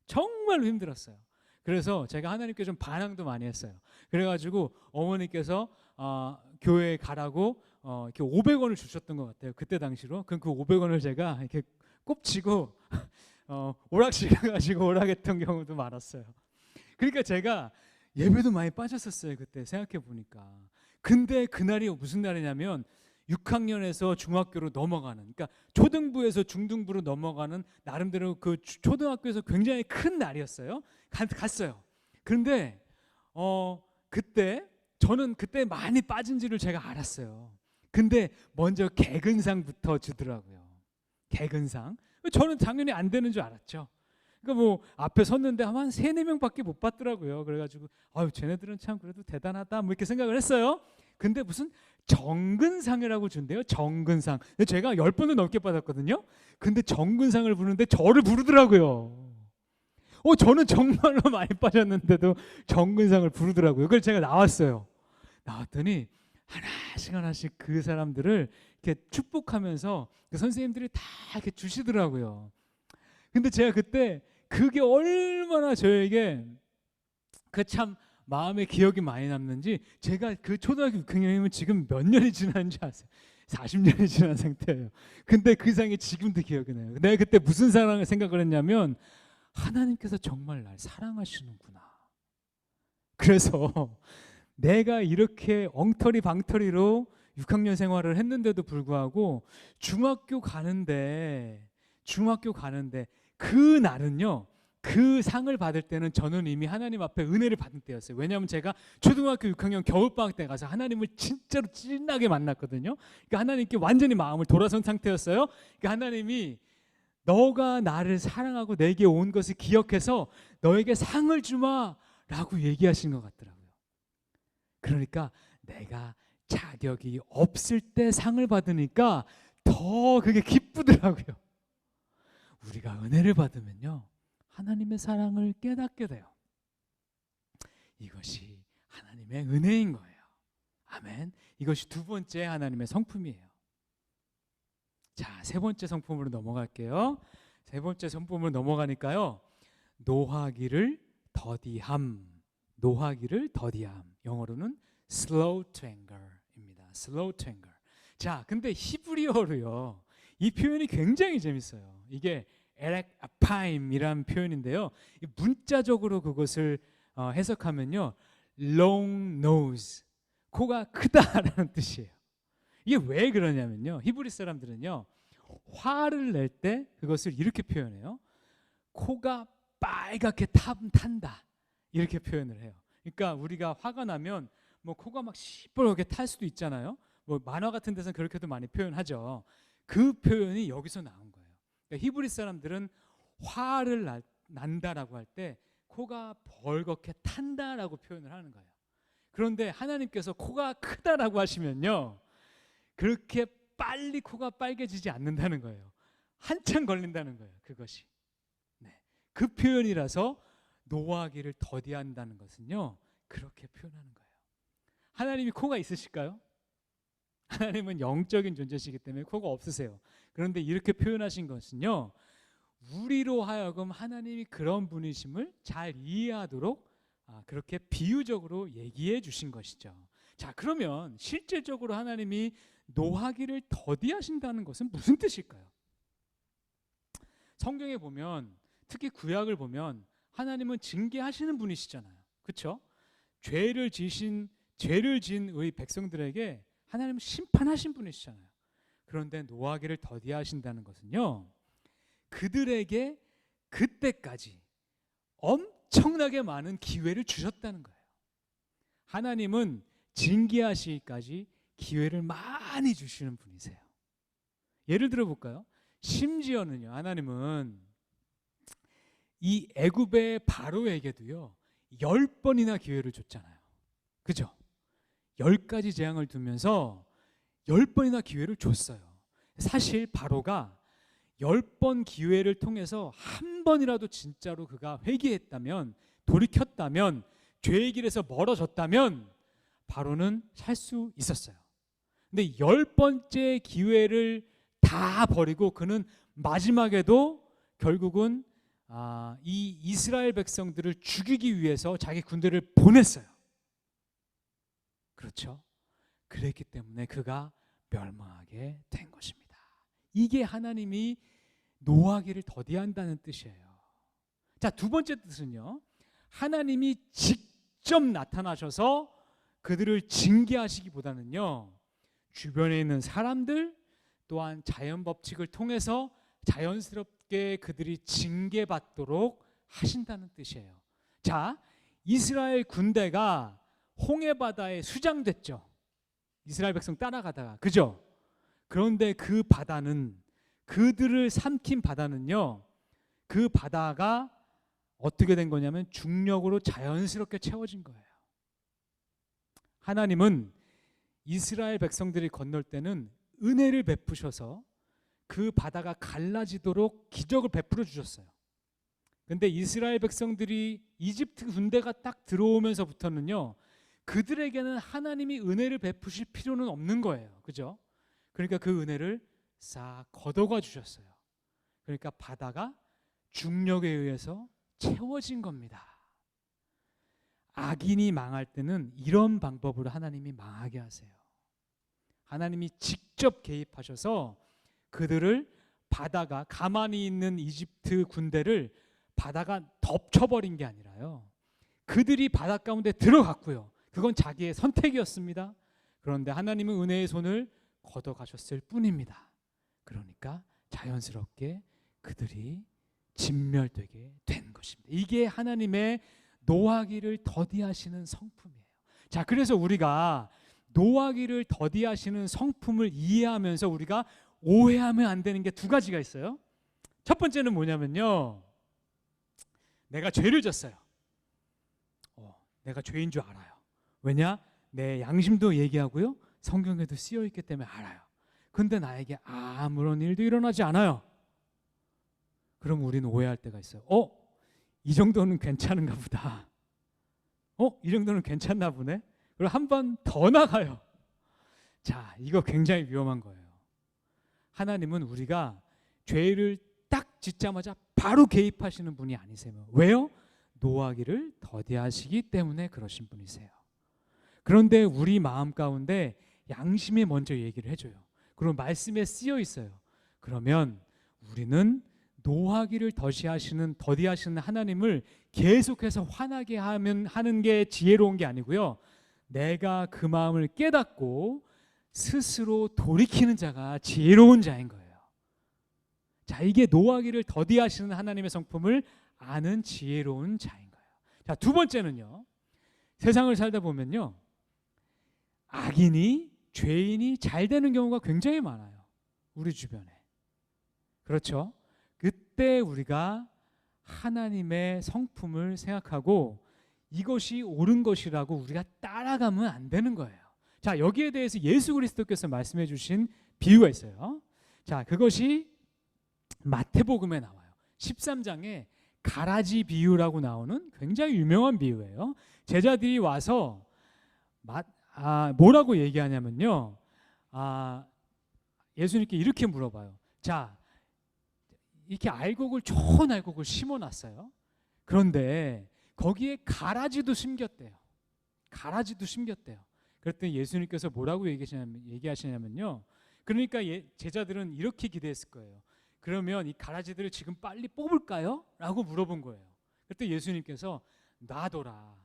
정말로 힘들었어요. 그래서 제가 하나님께 좀 반항도 많이 했어요. 그래가지고 어머니께서 교회에 가라고 이렇게 500원을 주셨던 것 같아요. 그때 당시로. 그럼 그 500원을 제가 이렇게 꼽치고 오락실 가가지고 오락했던 경우도 많았어요. 그러니까 제가 예배도 많이 빠졌었어요. 그때 생각해 보니까. 근데 그날이 무슨 날이냐면 6학년에서 중학교로 넘어가는, 그러니까 초등부에서 중등부로 넘어가는 나름대로 그 초등학교에서 굉장히 큰 날이었어요. 갔어요. 그런데 저는 그때 많이 빠진지를 제가 알았어요. 근데 먼저 개근상부터 주더라고요. 개근상. 저는 당연히 안 되는 줄 알았죠. 그러니까 앞에 섰는데 한 3-4명밖에 못 받더라고요. 그래가지고 쟤네들은 참 그래도 대단하다 이렇게 생각을 했어요. 근데 무슨 정근상이라고 준대요. 정근상. 제가 10번도 넘게 받았거든요. 근데 정근상을 부르는데 저를 부르더라고요. 저는 정말로 많이 빠졌는데도 정근상을 부르더라고요. 그래서 제가 나왔어요. 나왔더니 하나씩 그 사람들을 이렇게 축복하면서 그 선생님들이 다 이렇게 주시더라고요. 근데 제가 그때 그게 얼마나 저에게 그 참 마음에 기억이 많이 남는지, 제가 그 초등학교 6학년이면 지금 몇 년이 지났는지 아세요? 40년이 지난 상태예요. 근데 그 상이 지금도 기억이 나요. 내가 그때 무슨 생각을 했냐면, 하나님께서 정말 날 사랑하시는구나. 그래서 내가 이렇게 엉터리 방터리로 6학년 생활을 했는데도 불구하고 중학교 가는데 그 날은요, 그 상을 받을 때는 저는 이미 하나님 앞에 은혜를 받은 때였어요. 왜냐하면 제가 초등학교 6학년 겨울방학 때 가서 하나님을 진짜로 찐하게 만났거든요. 그러니까 하나님께 완전히 마음을 돌아선 상태였어요. 그러니까 하나님이 너가 나를 사랑하고 내게 온 것을 기억해서 너에게 상을 주마 라고 얘기하신 것 같더라고요. 그러니까 내가 자격이 없을 때 상을 받으니까 더 그게 기쁘더라고요. 우리가 은혜를 받으면요, 하나님의 사랑을 깨닫게 돼요. 이것이 하나님의 은혜인 거예요. 아멘. 이것이 두 번째 하나님의 성품이에요. 자, 세 번째 성품으로 넘어갈게요. 세 번째 성품으로 넘어가니까요, 노하기를 더디함. 영어로는 slow to anger입니다. slow to anger. 자, 근데 히브리어로요, 이 표현이 굉장히 재밌어요. 이게 에렉 아파임이라는 표현인데요, 문자적으로 그것을 해석하면요, long nose, 코가 크다라는 뜻이에요. 이게 왜 그러냐면요, 히브리 사람들은요, 화를 낼 때 그것을 이렇게 표현해요. 코가 빨갛게 탄다, 이렇게 표현을 해요. 그러니까 우리가 화가 나면 뭐 코가 막 시뻘겋게 탈 수도 있잖아요. 뭐 만화 같은 데서는 그렇게도 많이 표현하죠. 그 표현이 여기서 나온 거예요. 그러니까 히브리 사람들은 화를 난다라고 할 때 코가 벌겋게 탄다라고 표현을 하는 거예요. 그런데 하나님께서 코가 크다라고 하시면요, 그렇게 빨리 코가 빨개지지 않는다는 거예요. 한참 걸린다는 거예요. 그것이. 네. 그 표현이라서 노하기를 더디한다는 것은요, 그렇게 표현하는 거예요. 하나님이 코가 있으실까요? 하나님은 영적인 존재시기 때문에 코가 없으세요. 그런데 이렇게 표현하신 것은요, 우리로 하여금 하나님이 그런 분이심을 잘 이해하도록 그렇게 비유적으로 얘기해 주신 것이죠. 자, 그러면 실질적으로 하나님이 노하기를 더디하신다는 것은 무슨 뜻일까요? 성경에 보면, 특히 구약을 보면 하나님은 징계하시는 분이시잖아요. 그렇죠? 죄를 지은 우리 백성들에게 하나님은 심판하신 분이시잖아요. 그런데 노하기를 더디하신다는 것은요, 그들에게 그때까지 엄청나게 많은 기회를 주셨다는 거예요. 하나님은 징계하시기까지 기회를 많이 주시는 분이세요. 예를 들어 볼까요? 심지어는요, 하나님은 이 애굽의 바로에게도요 10번이나 기회를 줬잖아요. 그죠? 10가지 재앙을 두면서 10번이나 기회를 줬어요. 사실 바로가 10번 기회를 통해서 한 번이라도 진짜로 그가 회개했다면, 돌이켰다면, 죄의 길에서 멀어졌다면 바로는 살 수 있었어요. 근데 10번째 기회를 다 버리고 그는 마지막에도 결국은 이 이스라엘 백성들을 죽이기 위해서 자기 군대를 보냈어요. 그렇죠? 그랬기 때문에 그가 멸망하게 된 것입니다. 이게 하나님이 노하기를 더디한다는 뜻이에요. 자, 두 번째 뜻은요, 하나님이 직접 나타나셔서 그들을 징계하시기보다는요, 주변에 있는 사람들 또한 자연 법칙을 통해서 자연스럽게 그들이 징계받도록 하신다는 뜻이에요. 자, 이스라엘 군대가 홍해 바다에 수장됐죠. 이스라엘 백성 따라가다가, 그죠? 그런데 그 바다는, 그들을 삼킨 바다는요, 그 바다가 어떻게 된 거냐면 중력으로 자연스럽게 채워진 거예요. 하나님은 이스라엘 백성들이 건널 때는 은혜를 베푸셔서 그 바다가 갈라지도록 기적을 베풀어 주셨어요. 그런데 이스라엘 백성들이 이집트 군대가 딱 들어오면서부터는요, 그들에게는 하나님이 은혜를 베푸실 필요는 없는 거예요. 그죠? 그러니까 그 은혜를 싹 걷어가 주셨어요. 그러니까 바다가 중력에 의해서 채워진 겁니다. 악인이 망할 때는 이런 방법으로 하나님이 망하게 하세요. 하나님이 직접 개입하셔서 그들을 바다가 가만히 있는 이집트 군대를 바다가 덮쳐버린 게 아니라요. 그들이 바다 가운데 들어갔고요. 그건 자기의 선택이었습니다. 그런데 하나님은 은혜의 손을 걷어가셨을 뿐입니다. 그러니까 자연스럽게 그들이 진멸되게 된 것입니다. 이게 하나님의 노하기를 더디하시는 성품이에요. 자, 그래서 우리가 노하기를 더디하시는 성품을 이해하면서 우리가 오해하면 안 되는 게 두 가지가 있어요. 첫 번째는 뭐냐면요, 내가 죄를 졌어요. 내가 죄인 줄 알아요. 왜냐? 내 양심도 얘기하고요, 성경에도 쓰여 있기 때문에 알아요. 근데 나에게 아무런 일도 일어나지 않아요. 그럼 우리는 오해할 때가 있어요. 이 정도는 괜찮은가 보다. 이 정도는 괜찮나 보네. 그리고 한 번 더 나가요. 자, 이거 굉장히 위험한 거예요. 하나님은 우리가 죄를 딱 짓자마자 바로 개입하시는 분이 아니세요. 왜요? 노하기를 더디하시기 때문에 그러신 분이세요. 그런데 우리 마음 가운데 양심이 먼저 얘기를 해줘요. 그리고 말씀에 쓰여 있어요. 그러면 우리는 노하기를 더디하시는 하나님을 계속해서 화나게 하는 게 지혜로운 게 아니고요, 내가 그 마음을 깨닫고 스스로 돌이키는 자가 지혜로운 자인 거예요. 자, 이게 노하기를 더디하시는 하나님의 성품을 아는 지혜로운 자인 거예요. 자, 두 번째는요, 세상을 살다 보면요, 악인이, 죄인이 잘 되는 경우가 굉장히 많아요. 우리 주변에. 그렇죠? 그때 우리가 하나님의 성품을 생각하고 이것이 옳은 것이라고 우리가 따라가면 안 되는 거예요. 자, 여기에 대해서 예수 그리스도께서 말씀해 주신 비유가 있어요. 자, 그것이 마태복음에 나와요. 13장에 가라지 비유라고 나오는 굉장히 유명한 비유예요. 제자들이 와서 뭐라고 얘기하냐면요, 예수님께 이렇게 물어봐요. 자, 이렇게 좋은 알곡을 심어놨어요. 그런데 거기에 가라지도 심겼대요. 가라지도 심겼대요. 그랬더니 예수님께서 뭐라고 얘기하시냐면요, 그러니까 제자들은 이렇게 기대했을 거예요. 그러면 이 가라지들을 지금 빨리 뽑을까요? 라고 물어본 거예요. 그때 예수님께서 놔둬라.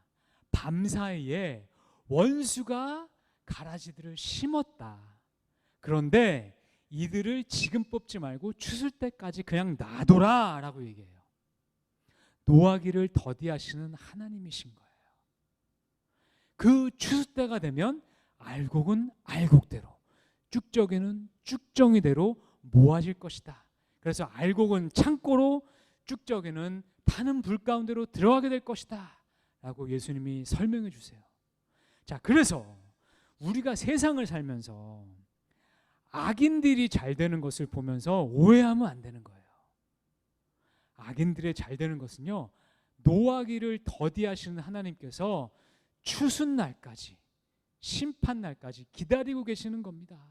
밤사이에 원수가 가라지들을 심었다. 그런데 이들을 지금 뽑지 말고 추술 때까지 그냥 놔둬라 라고 얘기해요. 노하기를 더디하시는 하나님이신 거예요. 그 추수 때가 되면 알곡은 알곡대로, 쭉정이는 쭉정이대로 모아질 것이다. 그래서 알곡은 창고로, 쭉정이는 타는 불 가운데로 들어가게 될 것이다 라고 예수님이 설명해 주세요. 자, 그래서 우리가 세상을 살면서 악인들이 잘 되는 것을 보면서 오해하면 안 되는 거예요. 악인들의 잘 되는 것은요, 노하기를 더디하시는 하나님께서 추순날까지, 심판날까지 기다리고 계시는 겁니다.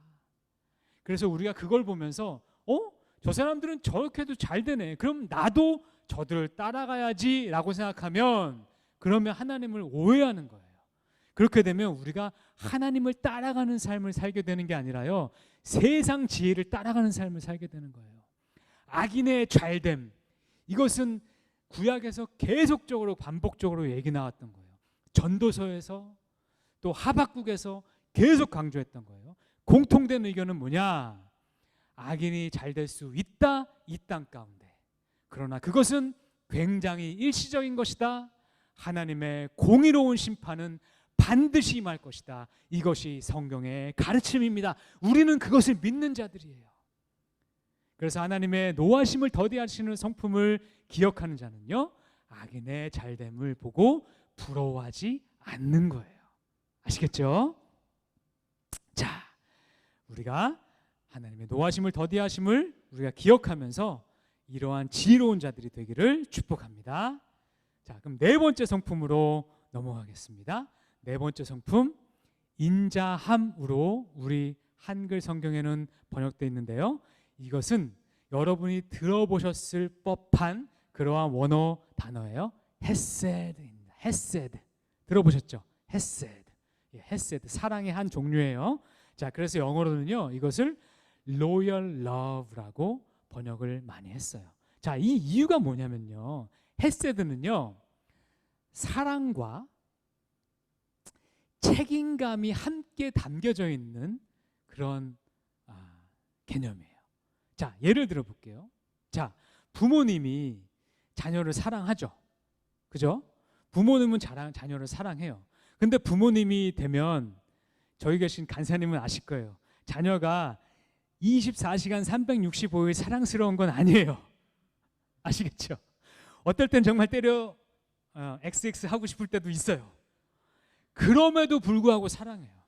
그래서 우리가 그걸 보면서 저 사람들은 저렇게도 잘 되네, 그럼 나도 저들을 따라가야지 라고 생각하면, 그러면 하나님을 오해하는 거예요. 그렇게 되면 우리가 하나님을 따라가는 삶을 살게 되는 게 아니라요, 세상 지혜를 따라가는 삶을 살게 되는 거예요. 악인의 잘됨, 이것은 구약에서 계속적으로 반복적으로 얘기 나왔던 거예요. 전도서에서 또 하박국에서 계속 강조했던 거예요. 공통된 의견은 뭐냐? 악인이 잘 될 수 있다, 이 땅 가운데. 그러나 그것은 굉장히 일시적인 것이다. 하나님의 공의로운 심판은 반드시 임할 것이다. 이것이 성경의 가르침입니다. 우리는 그것을 믿는 자들이에요. 그래서 하나님의 노하심을 더디하시는 성품을 기억하는 자는요, 악인의 잘됨을 보고 부러워하지 않는 거예요. 아시겠죠? 자, 우리가 하나님의 노하심을 더디하심을 우리가 기억하면서 이러한 지혜로운 자들이 되기를 축복합니다. 자, 그럼 네 번째 성품으로 넘어가겠습니다. 네 번째 성품 인자함으로 우리 한글 성경에는 번역되어 있는데요. 이것은 여러분이 들어보셨을 법한 그러한 원어 단어예요. 헤세드입니다. 헤세드. 들어보셨죠? 헤세드. 예, 헤세드. 사랑의 한 종류예요. 자, 그래서 영어로는요. 이것을 loyal love라고 번역을 많이 했어요. 자, 이 이유가 뭐냐면요. 헤세드는요. 사랑과 책임감이 함께 담겨져 있는 그런 개념이에요. 자, 예를 들어 볼게요. 자, 부모님이 자녀를 사랑하죠. 그죠? 부모님은 자녀를 사랑해요. 근데 부모님이 되면 저희 계신 간사님은 아실 거예요. 자녀가 24시간 365일 사랑스러운 건 아니에요. 아시겠죠? 어떨 땐 정말 때려 XX 하고 싶을 때도 있어요. 그럼에도 불구하고 사랑해요.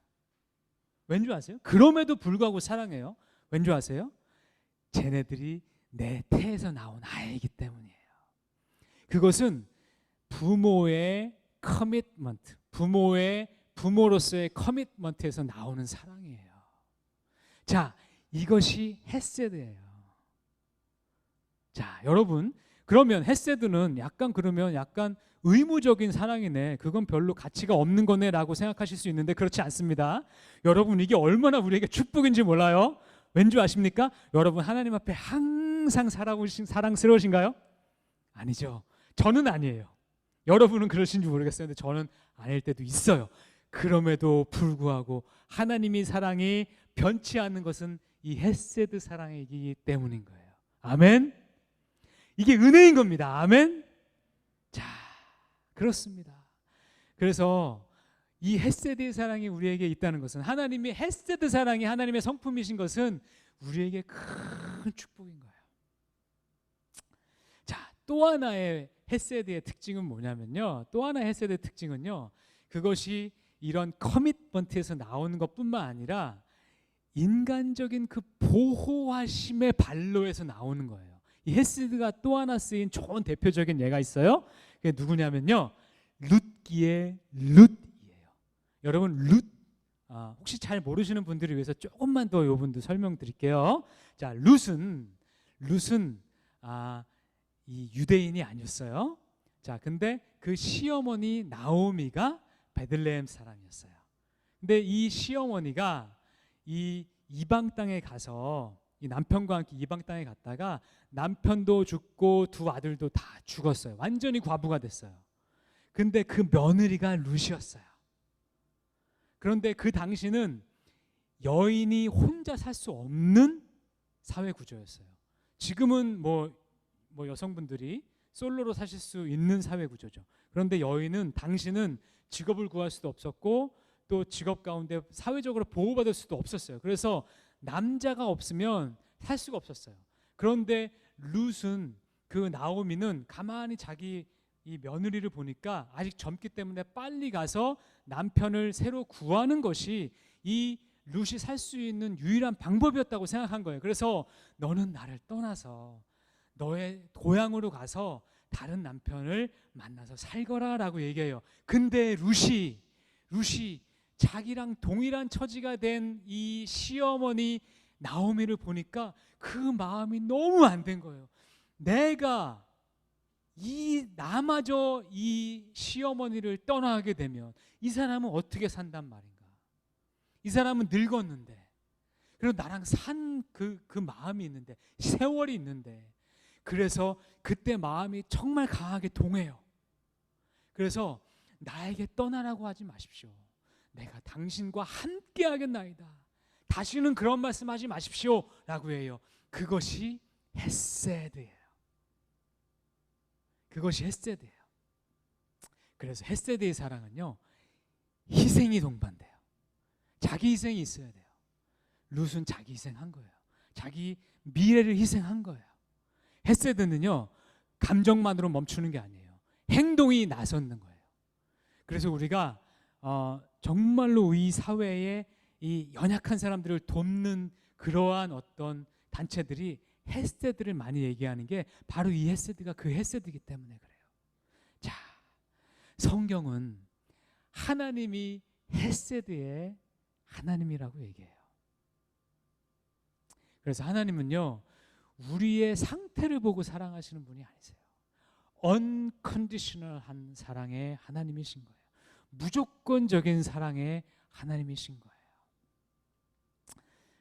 왠 줄 아세요? 그럼에도 불구하고 사랑해요. 왠 줄 아세요? 쟤네들이 내 태에서 나온 아이이기 때문이에요. 그것은 부모의 커미트먼트, 부모로서의 커미트먼트에서 나오는 사랑이에요. 자, 이것이 헤세드예요. 자, 여러분, 그러면 헤세드는 약간 의무적인 사랑이네, 그건 별로 가치가 없는 거네라고 생각하실 수 있는데 그렇지 않습니다. 여러분, 이게 얼마나 우리에게 축복인지 몰라요? 왠지 아십니까? 여러분, 하나님 앞에 항상 사랑스러우신가요? 아니죠. 저는 아니에요. 여러분은 그러신지 모르겠어요. 근데 저는 아닐 때도 있어요. 그럼에도 불구하고 하나님이 사랑이 변치 않는 것은 이 헤세드 사랑이기 때문인 거예요. 아멘. 이게 은혜인 겁니다. 아멘. 자, 그렇습니다. 그래서 이 헤세드의 사랑이 우리에게 있다는 것은, 하나님의 헤세드 사랑이 하나님의 성품이신 것은 우리에게 큰 축복인 거예요. 자, 또 하나의 헤세드의 특징은 뭐냐면요. 또 하나의 헤세드의 특징은요. 그것이 이런 커미트먼트에서 나오는 것뿐만 아니라 인간적인 그 보호하심의 발로에서 나오는 거예요. 이 헤세드가 또 하나 쓰인 좋은 대표적인 예가 있어요. 그게 누구냐면요. 룻기의 룻이에요. 여러분, 룻 혹시 잘 모르시는 분들을 위해서 조금만 더 요분도 설명드릴게요. 자, 룻은 이 유대인이 아니었어요. 자, 근데 그 시어머니 나오미가 베들레헴 사람이었어요. 근데 이 시어머니가 이 이방 땅에 가서 이 남편과 함께 이방 땅에 갔다가 남편도 죽고 두 아들도 다 죽었어요. 완전히 과부가 됐어요. 근데 그 며느리가 룻이었어요. 그런데 그 당시는 여인이 혼자 살 수 없는 사회 구조였어요. 지금은 뭐 여성분들이 솔로로 사실 수 있는 사회 구조죠. 그런데 당시는 직업을 구할 수도 없었고 또 직업 가운데 사회적으로 보호받을 수도 없었어요. 그래서 남자가 없으면 살 수가 없었어요. 그런데 룻은, 그 나오미는 가만히 자기 이 며느리를 보니까 아직 젊기 때문에 빨리 가서 남편을 새로 구하는 것이 이 룻이 살 수 있는 유일한 방법이었다고 생각한 거예요. 그래서 너는 나를 떠나서 너의 고향으로 가서 다른 남편을 만나서 살거라라고 얘기해요. 근데 룻이 자기랑 동일한 처지가 된 이 시어머니 나오미를 보니까 그 마음이 너무 안 된 거예요. 내가 나마저 이 시어머니를 떠나게 되면 이 사람은 어떻게 산단 말인가? 이 사람은 늙었는데, 그리고 나랑 산 그 마음이 있는데, 세월이 있는데, 그래서 그때 마음이 정말 강하게 동해요. 그래서 나에게 떠나라고 하지 마십시오. 내가 당신과 함께 하겠나이다. 다시는 그런 말씀하지 마십시오 라고 해요. 그것이 헤세드예요. 그것이 헤세드예요. 그래서 헤세드의 사랑은요, 희생이 동반돼요. 자기 희생이 있어야 돼요. 룻은 자기 희생한 거예요. 자기 미래를 희생한 거예요. 헤세드는요, 감정만으로 멈추는 게 아니에요. 행동이 나서는 거예요. 그래서 우리가 정말로 이 사회에 이 연약한 사람들을 돕는 그러한 어떤 단체들이 헤세드를 많이 얘기하는 게 바로 이 헤세드가 그 헤세드이기 때문에 그래요. 자, 성경은 하나님이 헤세드의 하나님이라고 얘기해요. 그래서 하나님은요, 우리의 상태를 보고 사랑하시는 분이 아니세요. 언컨디셔널한 사랑의 하나님이신 거예요. 무조건적인 사랑의 하나님이신 거예요.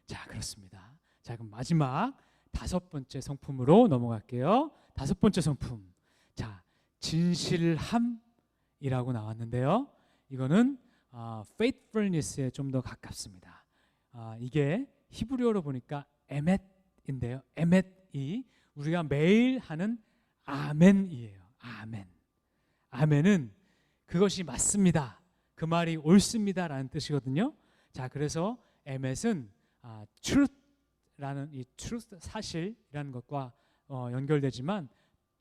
자, 그렇습니다. 자, 그럼 마지막 5번째 성품으로 넘어갈게요. 5번째 성품. 자, 진실함이라고 나왔는데요. 이거는 faithfulness에 좀 더 가깝습니다. 이게 히브리어로 보니까 에멧인데요. 에멧이 우리가 매일 하는 아멘이에요. 아멘. 아멘은 그것이 맞습니다. 그 말이 옳습니다라는 뜻이거든요. 자, 그래서 에멧은 truth라는 이 truth 사실이라는 것과 연결되지만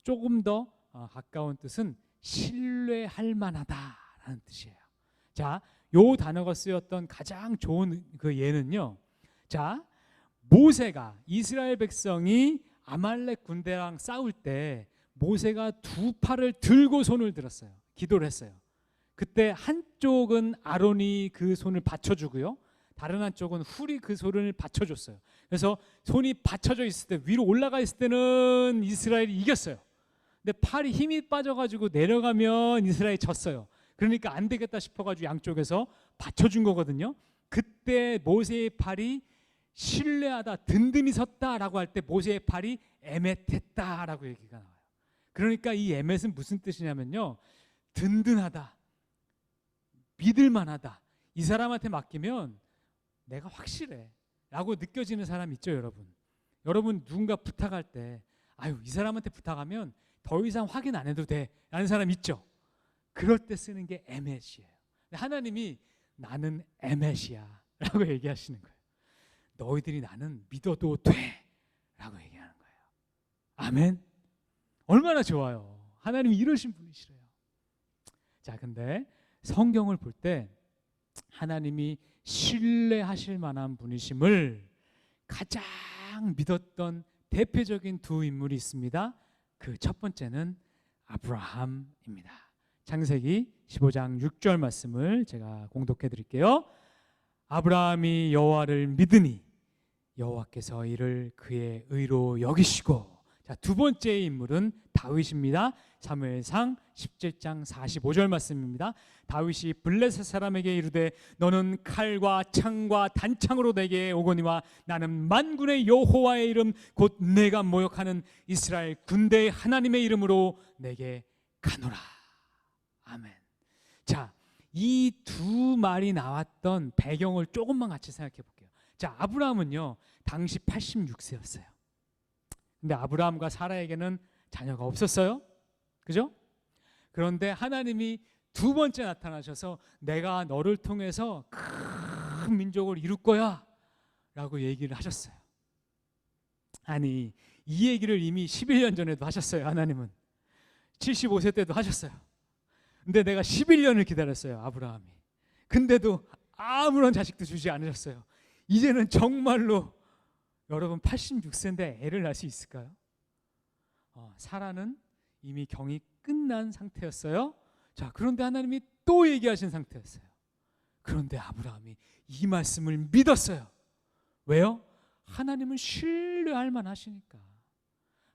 조금 더 가까운 뜻은 신뢰할 만하다라는 뜻이에요. 자, 요 단어가 쓰였던 가장 좋은 그 예는요. 자, 모세가 이스라엘 백성이 아말렉 군대랑 싸울 때 모세가 두 팔을 들고 손을 들었어요. 기도를 했어요. 그때 한쪽은 아론이 그 손을 받쳐주고요. 다른 한쪽은 훌이 그 손을 받쳐줬어요. 그래서 손이 받쳐져 있을 때, 위로 올라가 있을 때는 이스라엘이 이겼어요. 근데 팔이 힘이 빠져가지고 내려가면 이스라엘이 졌어요. 그러니까 안 되겠다 싶어가지고 양쪽에서 받쳐준 거거든요. 그때 모세의 팔이 신뢰하다, 든든히 섰다라고 할 때 모세의 팔이 에멧했다라고 얘기가 나와요. 그러니까 이 에멧은 무슨 뜻이냐면요, 든든하다, 믿을만하다. 이 사람한테 맡기면 내가 확실해 라고 느껴지는 사람 있죠, 여러분. 여러분 누군가 부탁할 때 아유, 이 사람한테 부탁하면 더 이상 확인 안 해도 돼 라는 사람 있죠. 그럴 때 쓰는 게 에멧이에요. 하나님이 나는 에멧이야 라고 얘기하시는 거예요. 너희들이 나는 믿어도 돼 라고 얘기하는 거예요. 아멘. 얼마나 좋아요. 하나님이 이러신 분이시래요. 자, 근데 성경을 볼 때 하나님이 신뢰하실 만한 분이심을 가장 믿었던 대표적인 두 인물이 있습니다. 그 첫 번째는 아브라함입니다. 창세기 15장 6절 말씀을 제가 공독해 드릴게요. 아브라함이 여호와를 믿으니 여호와께서 이를 그의 의로 여기시고. 자, 두 번째 인물은 다윗입니다. 사무엘상 17장 45절 말씀입니다. 다윗이 블레셋 사람에게 이르되 너는 칼과 창과 단창으로 내게 오거니와 나는 만군의 여호와의 이름 곧 내가 모욕하는 이스라엘 군대의 하나님의 이름으로 내게 가노라. 아멘. 자, 이 두 말이 나왔던 배경을 조금만 같이 생각해 볼게요. 자, 아브라함은요 당시 86세였어요. 근데 아브라함과 사라에게는 자녀가 없었어요. 그죠? 그런데 하나님이 두 번째 나타나셔서 내가 너를 통해서 큰 민족을 이룰 거야 라고 얘기를 하셨어요. 아니, 이 얘기를 이미 11년 전에도 하셨어요. 하나님은 75세 때도 하셨어요. 근데 내가 11년을 기다렸어요, 아브라함이. 근데도 아무런 자식도 주지 않으셨어요. 이제는 정말로 여러분 86세인데 애를 낳을 수 있을까요? 사라는 이미 경이 끝난 상태였어요. 자, 그런데 하나님이 또 얘기하신 상태였어요. 그런데 아브라함이 이 말씀을 믿었어요. 왜요? 하나님은 신뢰할 만하시니까.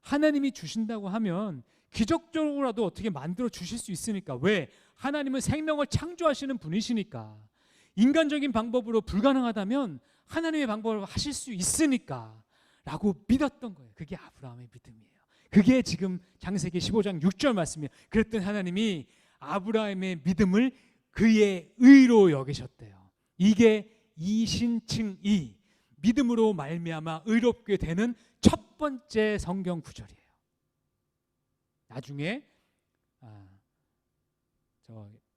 하나님이 주신다고 하면 기적적으로라도 어떻게 만들어 주실 수 있으니까. 왜? 하나님은 생명을 창조하시는 분이시니까. 인간적인 방법으로 불가능하다면 하나님의 방법으로 하실 수 있으니까 라고 믿었던 거예요. 그게 아브라함의 믿음이에요. 그게 지금 창세기 15장 6절 말씀이에요. 그랬더니 하나님이 아브라함의 믿음을 그의 의로 여기셨대요. 이게 이신칭이 믿음으로 말미암아 의롭게 되는 첫 번째 성경 구절이에요. 나중에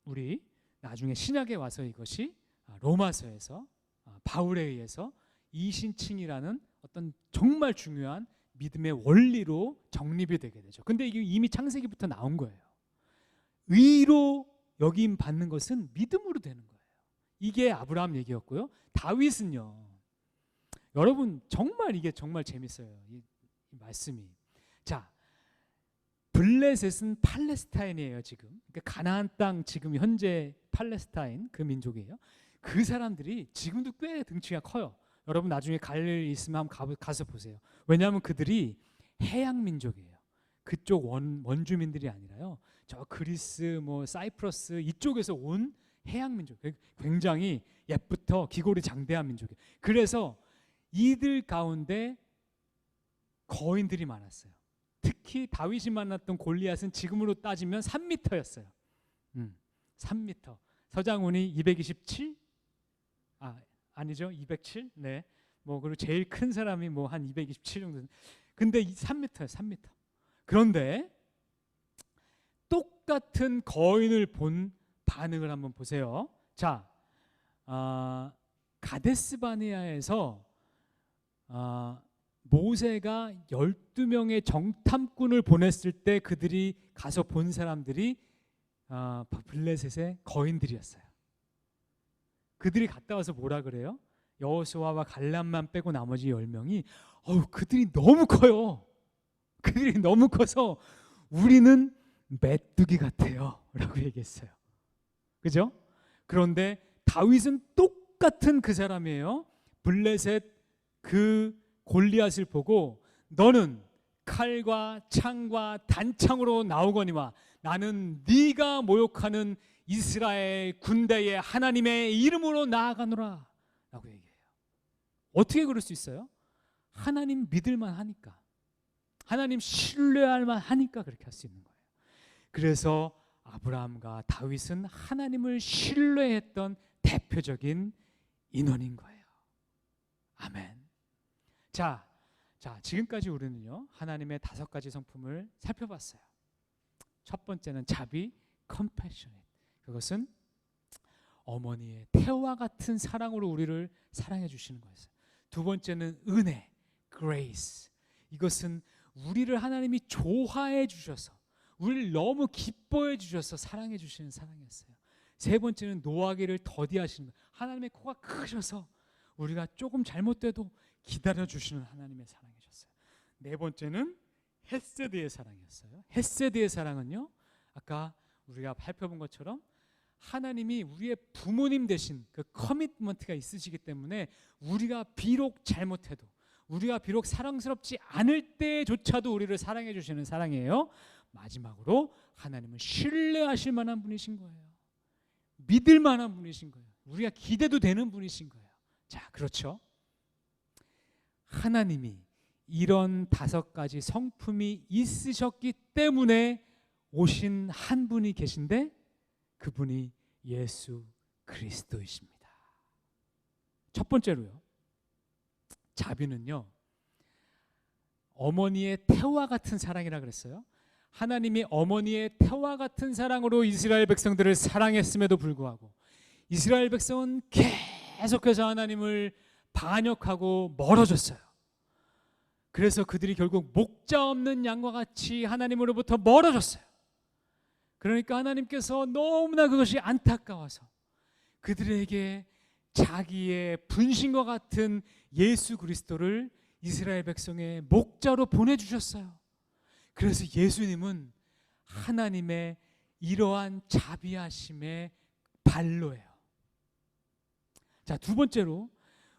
우리 나중에 신약에 와서 이것이 로마서에서 바울에 의해서 이신칭이라는 어떤 정말 중요한 믿음의 원리로 정립이 되게 되죠. 근데 이게 이미 창세기부터 나온 거예요. 의로 여김 받는 것은 믿음으로 되는 거예요. 이게 아브라함 얘기였고요. 다윗은요. 여러분 정말 이게 정말 재밌어요. 이 말씀이. 자, 블레셋은 팔레스타인이에요. 지금 그러니까 가나안 땅 지금 현재 팔레스타인 그 민족이에요. 그 사람들이 지금도 꽤 등치가 커요. 여러분 나중에 갈 일 있으면 한번 가서 보세요. 왜냐하면 그들이 해양 민족이에요. 그쪽 원주민들이 아니라요. 저 그리스 뭐 사이프러스 이쪽에서 온 해양 민족. 굉장히 옛부터 기골이 장대한 민족이에요. 그래서 이들 가운데 거인들이 많았어요. 특히 다윗이 만났던 골리앗은 지금으로 따지면 3m였어요. 3m. 서장훈이 227? 아니죠. 207? 네. 뭐 그리고 제일 큰 사람이 뭐 한 227 정도. 근데 3m예요. 3m. 그런데 똑같은 거인을 본 반응을 한번 보세요. 자, 가데스 바네아에서 모세가 12명의 정탐꾼을 보냈을 때 그들이 가서 본 사람들이 블레셋의 거인들이었어요. 그들이 갔다 와서 뭐라 그래요? 여호수아와 갈렙만 빼고 나머지 10명이 그들이 너무 커요. 그들이 너무 커서 우리는 메뚜기 같아요 라고 얘기했어요. 그죠? 그런데 다윗은 똑같은 그 사람이에요. 블레셋 그 골리앗을 보고 너는 칼과 창과 단창으로 나오거니와 나는 네가 모욕하는 이스라엘 군대의 하나님의 이름으로 나아가노라 라고 얘기해요. 어떻게 그럴 수 있어요? 하나님 믿을만 하니까, 하나님 신뢰할 만 하니까 그렇게 할 수 있는 거예요. 그래서 아브라함과 다윗은 하나님을 신뢰했던 대표적인 인원인 거예요. 아멘. 자, 지금까지 우리는요 하나님의 5가지 성품을 살펴봤어요. 첫 번째는 자비, compassionate. 그것은 어머니의 태와 같은 사랑으로 우리를 사랑해 주시는 거였어요. 두 번째는 은혜, grace. 이것은 우리를 하나님이 좋아해 주셔서, 우리를 너무 기뻐해 주셔서 사랑해 주시는 사랑이었어요. 세 번째는 노하기를 더디하시는 거예요. 하나님의 코가 크셔서 우리가 조금 잘못돼도 기다려 주시는 하나님의 사랑이셨어요. 네 번째는 헤세드의 사랑이었어요. 헤세드의 사랑은요, 아까 우리가 살펴본 것처럼 하나님이 우리의 부모님 되신 그 커미트먼트가 있으시기 때문에 우리가 비록 잘못해도, 우리가 비록 사랑스럽지 않을 때조차도 우리를 사랑해 주시는 사랑이에요. 마지막으로 하나님은 신뢰하실 만한 분이신 거예요. 믿을 만한 분이신 거예요. 우리가 기대도 되는 분이신 거예요. 자, 그렇죠. 하나님이 이런 5가지 성품이 있으셨기 때문에 오신 한 분이 계신데 그분이 예수 그리스도이십니다. 첫 번째로요, 자비는요 어머니의 태와 같은 사랑이라 그랬어요. 하나님이 어머니의 태와 같은 사랑으로 이스라엘 백성들을 사랑했음에도 불구하고 이스라엘 백성은 계속해서 하나님을 반역하고 멀어졌어요. 그래서 그들이 결국 목자 없는 양과 같이 하나님으로부터 멀어졌어요. 그러니까 하나님께서 너무나 그것이 안타까워서 그들에게 자기의 분신과 같은 예수 그리스도를 이스라엘 백성의 목자로 보내주셨어요. 그래서 예수님은 하나님의 이러한 자비하심의 발로예요. 자, 두 번째로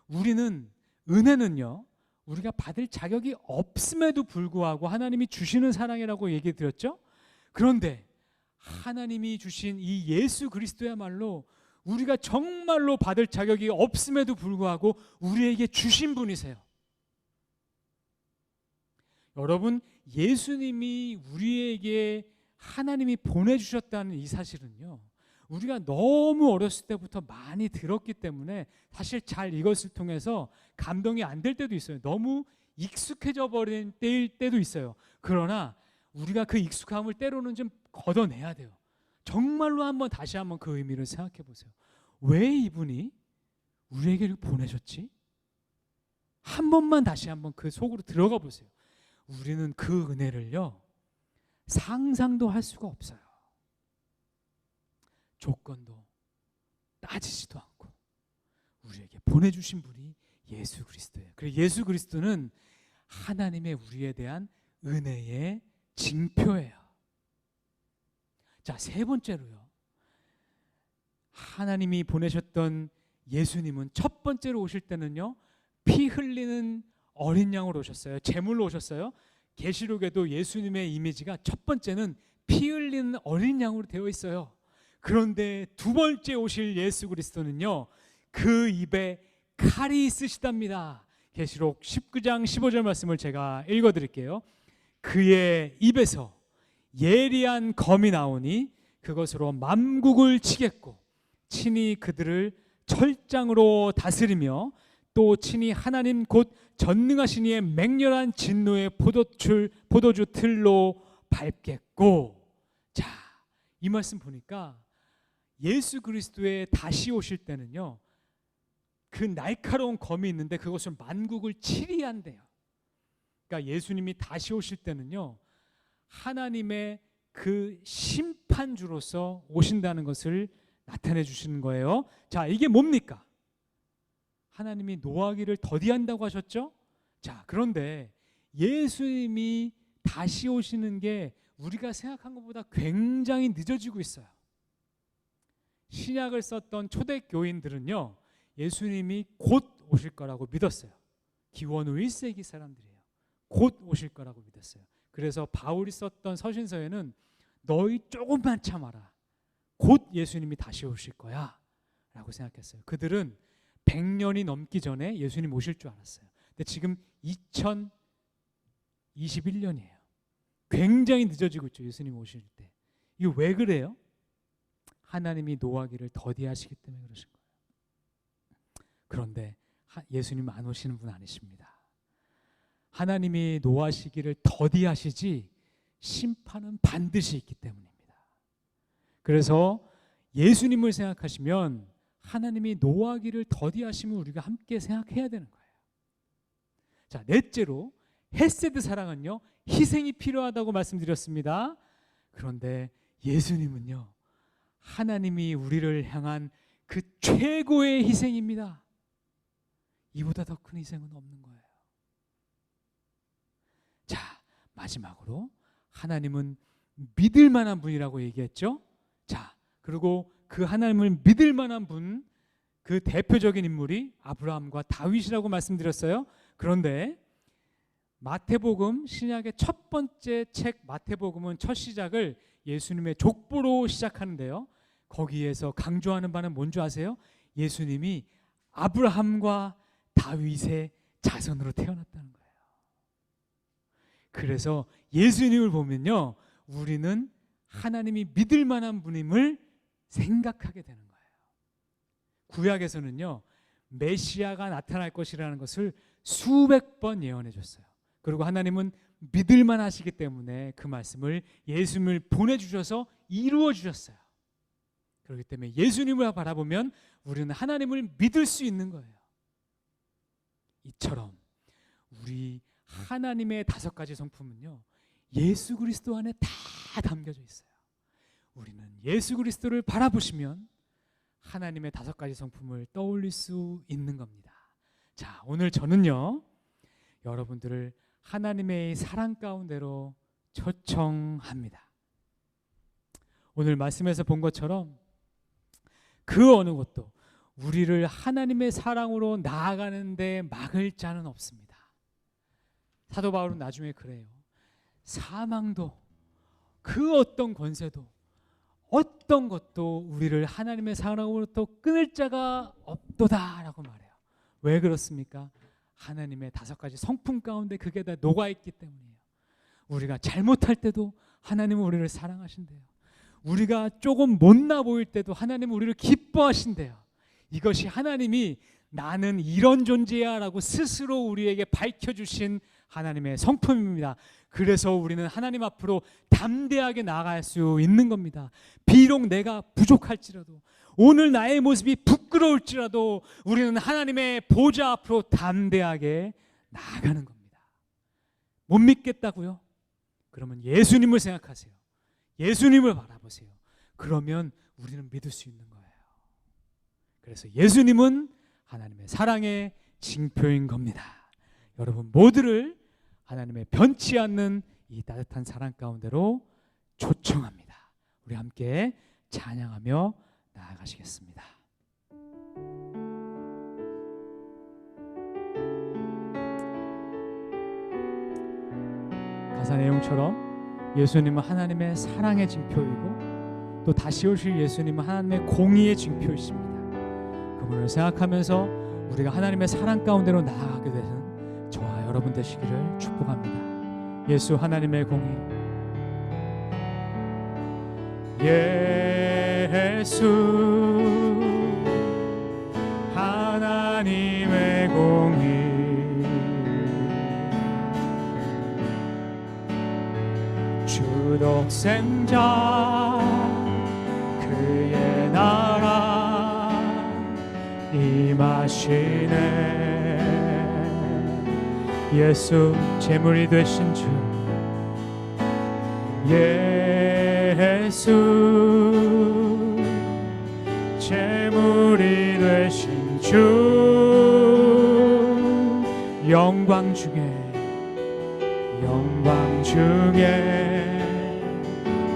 우리는 은혜는요 우리가 받을 자격이 없음에도 불구하고 하나님이 주시는 사랑이라고 얘기 드렸죠. 그런데 하나님이 주신 이 예수 그리스도야말로 우리가 정말로 받을 자격이 없음에도 불구하고 우리에게 주신 분이세요. 여러분, 예수님이 우리에게 하나님이 보내주셨다는 이 사실은요 우리가 너무 어렸을 때부터 많이 들었기 때문에 사실 잘 이것을 통해서 감동이 안 될 때도 있어요. 너무 익숙해져 버린 때일 때도 있어요. 그러나 우리가 그 익숙함을 때로는 좀 걷어내야 돼요. 정말로 다시 한번 그 의미를 생각해 보세요. 왜 이분이 우리에게 보내셨지? 한 번만 다시 한번 그 속으로 들어가 보세요. 우리는 그 은혜를요 상상도 할 수가 없어요. 조건도 따지지도 않고 우리에게 보내주신 분이 예수 그리스도예요. 그리고 예수 그리스도는 하나님의 우리에 대한 은혜의 징표예요. 자, 세 번째로요. 하나님이 보내셨던 예수님은 첫 번째로 오실 때는요, 피 흘리는 어린 양으로 오셨어요. 제물로 오셨어요. 계시록에도 예수님의 이미지가 첫 번째는 피 흘리는 어린 양으로 되어 있어요. 그런데 두 번째 오실 예수 그리스도는요, 그 입에 칼이 있으시답니다. 계시록 19장 15절 말씀을 제가 읽어드릴게요. 그의 입에서 예리한 검이 나오니 그것으로 만국을 치겠고 친히 그들을 철장으로 다스리며 또 친히 하나님 곧 전능하신 이의 맹렬한 진노의 포도주 틀로 밟겠고. 자, 이 말씀 보니까 예수 그리스도의 다시 오실 때는요, 그 날카로운 검이 있는데 그것을 만국을 치리 한대요. 그러니까 예수님이 다시 오실 때는요, 하나님의 그 심판주로서 오신다는 것을 나타내 주시는 거예요. 자, 이게 뭡니까? 하나님이 노하기를 더디한다고 하셨죠? 자, 그런데 예수님이 다시 오시는 게 우리가 생각한 것보다 굉장히 늦어지고 있어요. 신약을 썼던 초대교인들은요, 예수님이 곧 오실 거라고 믿었어요. 기원 후 1세기 사람들이에요. 곧 오실 거라고 믿었어요. 그래서 바울이 썼던 서신서에는 너희 조금만 참아라, 곧 예수님이 다시 오실 거야 라고 생각했어요. 그들은 100년이 넘기 전에 예수님 오실 줄 알았어요. 근데 지금 2021년이에요. 굉장히 늦어지고 있죠, 예수님 오실 때. 이거 왜 그래요? 하나님이 노하기를 더디하시기 때문에 그러신 거예요. 그런데 예수님 안 오시는 분 아니십니다. 하나님이 노하시기를 더디하시지 심판은 반드시 있기 때문입니다. 그래서 예수님을 생각하시면 하나님이 노하기를 더디하시면 우리가 함께 생각해야 되는 거예요. 자, 넷째로 헤세드 사랑은요, 희생이 필요하다고 말씀드렸습니다. 그런데 예수님은요, 하나님이 우리를 향한 그 최고의 희생입니다. 이보다 더 큰 희생은 없는 거예요. 자, 마지막으로 하나님은 믿을 만한 분이라고 얘기했죠. 자, 그리고 그 하나님을 믿을 만한 분, 그 대표적인 인물이 아브라함과 다윗이라고 말씀드렸어요. 그런데 마태복음, 신약의 첫 번째 책 마태복음은 첫 시작을 예수님의 족보로 시작하는데요, 거기에서 강조하는 바는 뭔지 아세요? 예수님이 아브라함과 다윗의 자손으로 태어났다는 거예요. 그래서 예수님을 보면요, 우리는 하나님이 믿을 만한 분임을 생각하게 되는 거예요. 구약에서는요, 메시아가 나타날 것이라는 것을 수백 번 예언해 줬어요. 그리고 하나님은 믿을 만하시기 때문에 그 말씀을 예수님을 보내주셔서 이루어 주셨어요. 그렇기 때문에 예수님을 바라보면 우리는 하나님을 믿을 수 있는 거예요. 이처럼 우리 하나님의 5가지 성품은요, 예수 그리스도 안에 다 담겨져 있어요. 우리는 예수 그리스도를 바라보시면 하나님의 5가지 성품을 떠올릴 수 있는 겁니다. 자, 오늘 저는요, 여러분들을 하나님의 사랑 가운데로 초청합니다. 오늘 말씀에서 본 것처럼 그 어느 것도 우리를 하나님의 사랑으로 나아가는데 막을 자는 없습니다. 사도 바울은 나중에 그래요. 사망도 그 어떤 권세도 어떤 것도 우리를 하나님의 사랑으로부터 끊을 자가 없도다라고 말해요. 왜 그렇습니까? 하나님의 5가지 성품 가운데 그게 다 녹아있기 때문이에요. 우리가 잘못할 때도 하나님은 우리를 사랑하신대요. 우리가 조금 못나 보일 때도 하나님은 우리를 기뻐하신대요. 이것이 하나님이 나는 이런 존재야 라고 스스로 우리에게 밝혀주신 하나님의 성품입니다. 그래서 우리는 하나님 앞으로 담대하게 나아갈 수 있는 겁니다. 비록 내가 부족할지라도, 오늘 나의 모습이 부끄러울지라도 우리는 하나님의 보좌 앞으로 담대하게 나아가는 겁니다. 못 믿겠다고요? 그러면 예수님을 생각하세요. 예수님을 바라보세요. 그러면 우리는 믿을 수 있는 거예요. 그래서 예수님은 하나님의 사랑의 징표인 겁니다. 여러분 모두를 하나님의 변치 않는 이 따뜻한 사랑 가운데로 초청합니다. 우리 함께 찬양하며 나아가시겠습니다. 가사 내용처럼 예수님은 하나님의 사랑의 징표이고 또 다시 오실 예수님은 하나님의 공의의 징표이십니다. 그분을 생각하면서 우리가 하나님의 사랑 가운데로 나아가게 되는 저와 여러분 되시기를 축복합니다. 예수 하나님의 공의, 예수 하나님의 공의, 주 독생자 그의 나라 임하시네. 예수 제물이 되신 주, 예수 제물이 되신 주, 영광 중에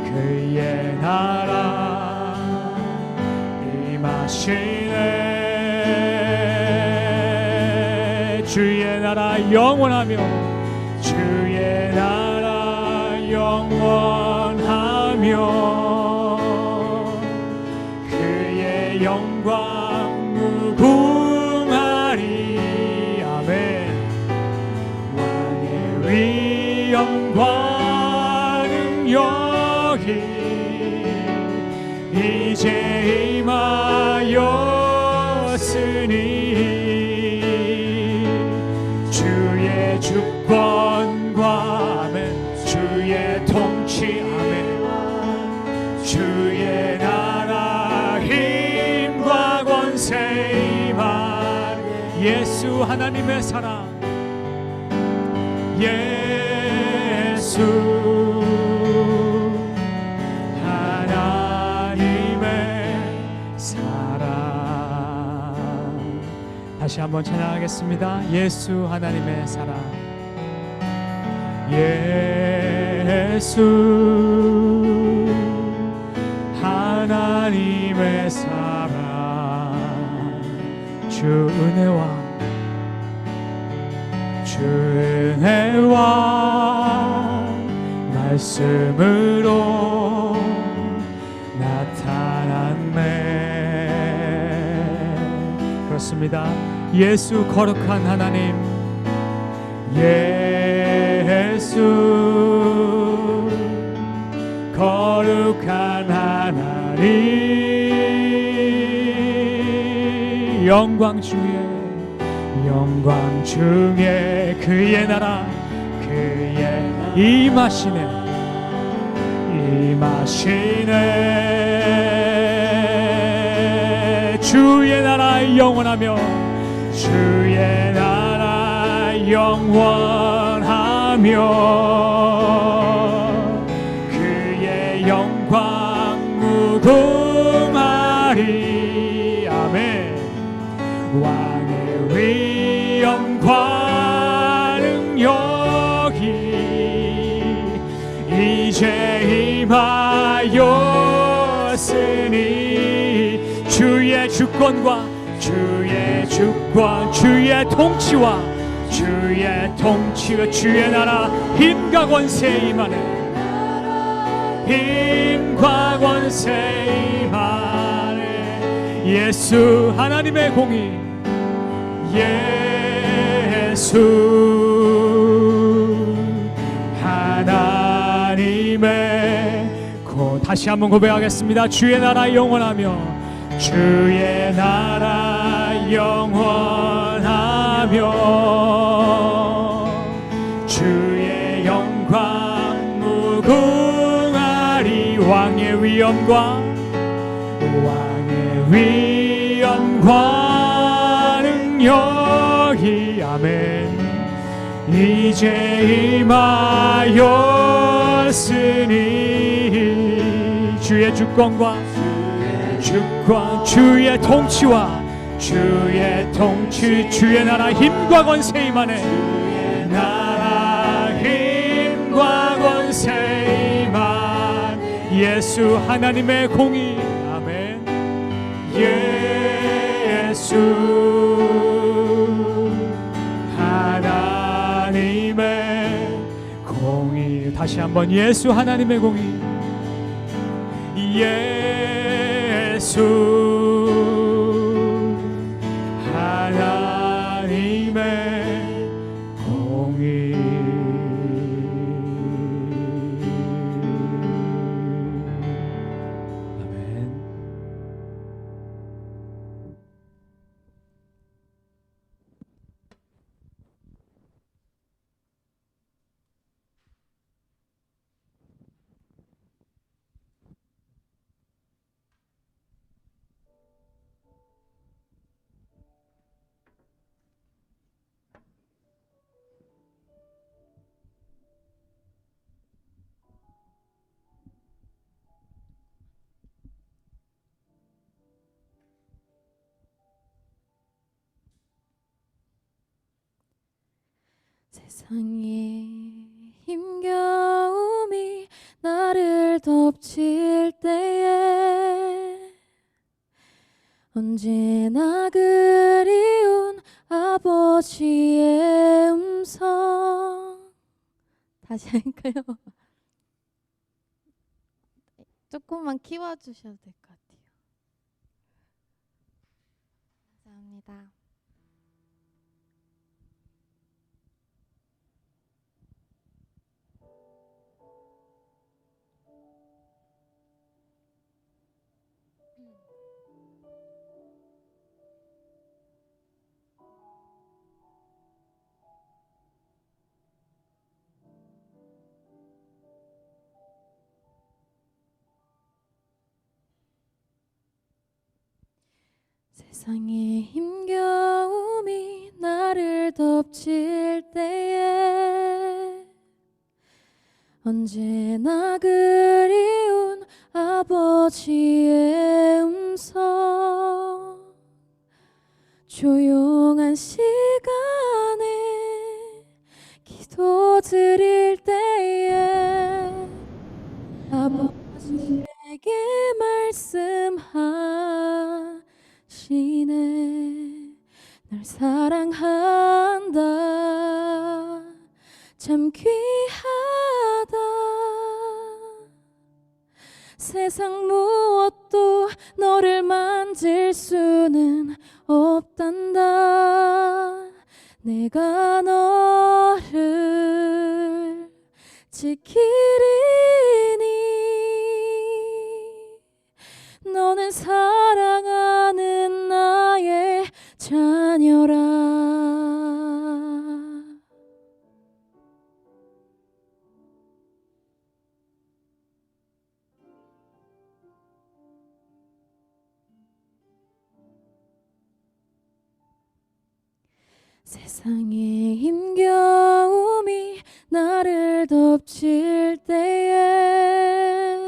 그의 나라 임하시네. 주의 나라 영원하며, 주의 나라 영원하며 그의 영광 무궁하리. 아멘. 왕의 위엄과는 여기 이제 임하였으니 주의 주권과 아멘, 주의 통치 아멘, 주의 나라 힘과 권세 임한 예수 하나님의 사랑, 예수 다시 한번 찬양하겠습니다. 예수 하나님의 사랑, 예수 하나님의 사랑, 주 은혜와 말씀으로 나타났네. 그렇습니다. 예수 거룩한 하나님, 예수 거룩한 하나님, 영광 중에 그의 나라 임하시네. 주의 나라 영원하며, 주의 나라 영원하며 그의 영광 무궁하리. 아멘. 왕의 위엄과 능력이 이제 임하였으니 주의 주권과 주의 통치와 주의 나라 힘과 권세 임하네. 힘과 권세 임하네. 예수 하나님의 공의, 예수 하나님의 다시 한번 고백하겠습니다. 주의 나라 영원하며, 주의 나라 영원하며 주의 영광 무궁하리. 왕의 위엄과 능력이 아멘 이제 임하였으니 주의 주권과 주의 통치와 주의 나라 힘과 권세 임하네. 주의 나라 힘과 권세 임한 예수 하나님의 공의. 아멘. 예수 하나님의 공의. 다시 한번 예수 하나님의 공의. 예수 하나님의 공의. 아멘. 세상에 힘겨움이 나를 덮칠 때에 언제나 그리운 아버지의 음성. 다시 할까요? 조금만 키워주셔도 될 것 같아요. 감사합니다. 세상에 힘겨움이 나를 덮칠 때에 언제나 그리운 아버지의 음성. 조용한 시간에 기도 드릴 때에 아버지에게 말씀하시네. 널 사랑한다. 참 귀하다. 세상 무엇도 너를 만질 수는 없단다. 내가 너를 지키리니 너는 사랑하는 나의 자녀라. 세상에 힘겨움이 나를 덮칠 때에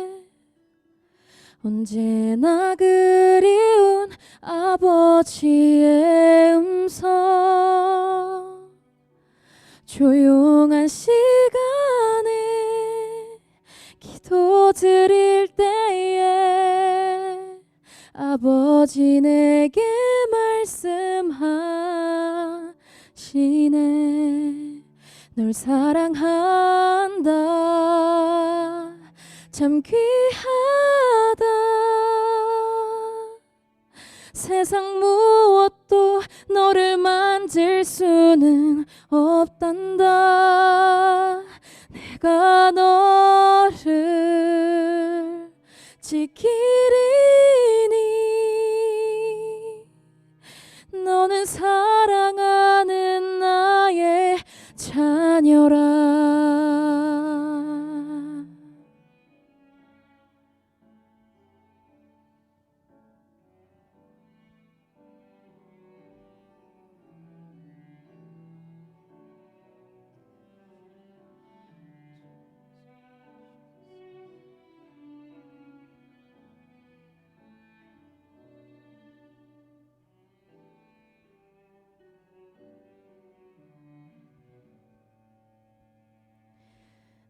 언제나 그리운 아버지의 음성. 조용한 시간에 기도 드릴 때에 아버지 내게 말씀하시네. 널 사랑한다. 참 귀하다. 세상 무엇도 너를 만질 수는 없단다. 내가 너를 지키리니 너는 사랑하는 나의 자녀라.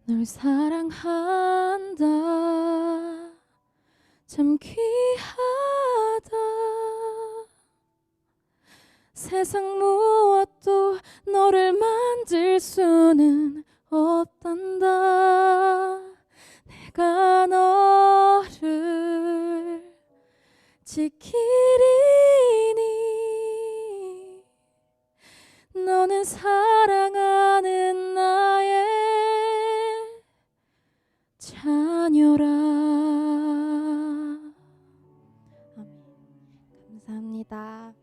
널 사랑한다. 참 귀하다. 세상 무엇도 너를 만질 수는 없단다. 내가 너를 지키리니 너는 사랑하는 나의 자녀라. 아멘. 감사합니다.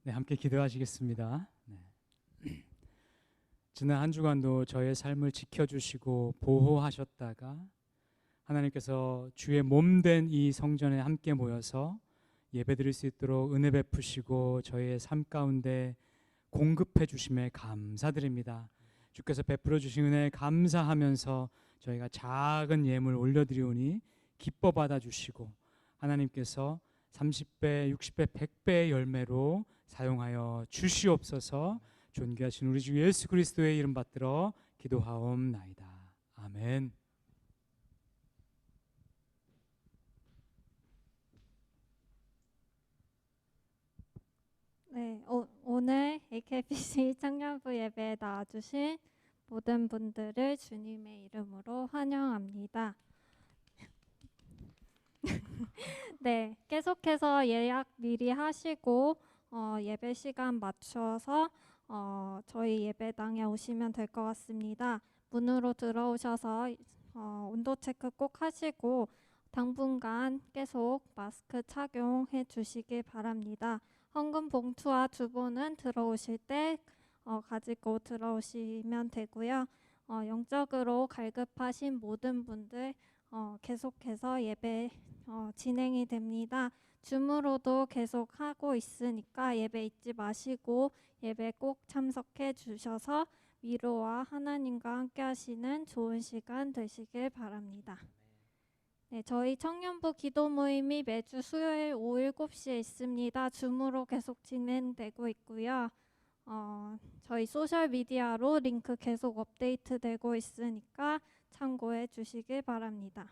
네, 함께 기도하시겠습니다. 네. 지난 한 주간도 저의 삶을 지켜주시고 보호하셨다가 하나님께서 주의 몸된 이 성전에 함께 모여서 예배드릴 수 있도록 은혜 베푸시고 저의 삶 가운데 공급해 주심에 감사드립니다. 주께서 베풀어 주신 은혜에 감사하면서 저희가 작은 예물 올려드리오니 기뻐 받아주시고 하나님께서 30배, 60배, 100배의 열매로 사용하여 주시옵소서. 존귀하신 우리 주 예수 그리스도의 이름 받들어 기도하옵나이다. 아멘. 네, 오늘 AKBC 청년부 예배에 나와주신 모든 분들을 주님의 이름으로 환영합니다. 네, 계속해서 예약 미리 하시고 예배 시간 맞춰서 저희 예배당에 오시면 될 것 같습니다. 문으로 들어오셔서 온도 체크 꼭 하시고 당분간 계속 마스크 착용해 주시기 바랍니다. 헌금 봉투와 두부는 들어오실 때 가지고 들어오시면 되고요. 영적으로 갈급하신 모든 분들 계속해서 예배 진행이 됩니다. 줌으로도 계속 하고 있으니까 예배 잊지 마시고 예배 꼭 참석해 주셔서 위로와 하나님과 함께 하시는 좋은 시간 되시길 바랍니다. 네, 저희 청년부 기도 모임이 매주 수요일 오후 7시에 있습니다. 줌으로 계속 진행되고 있고요. 저희 소셜미디어로 링크 계속 업데이트 되고 있으니까 참고해 주시길 바랍니다.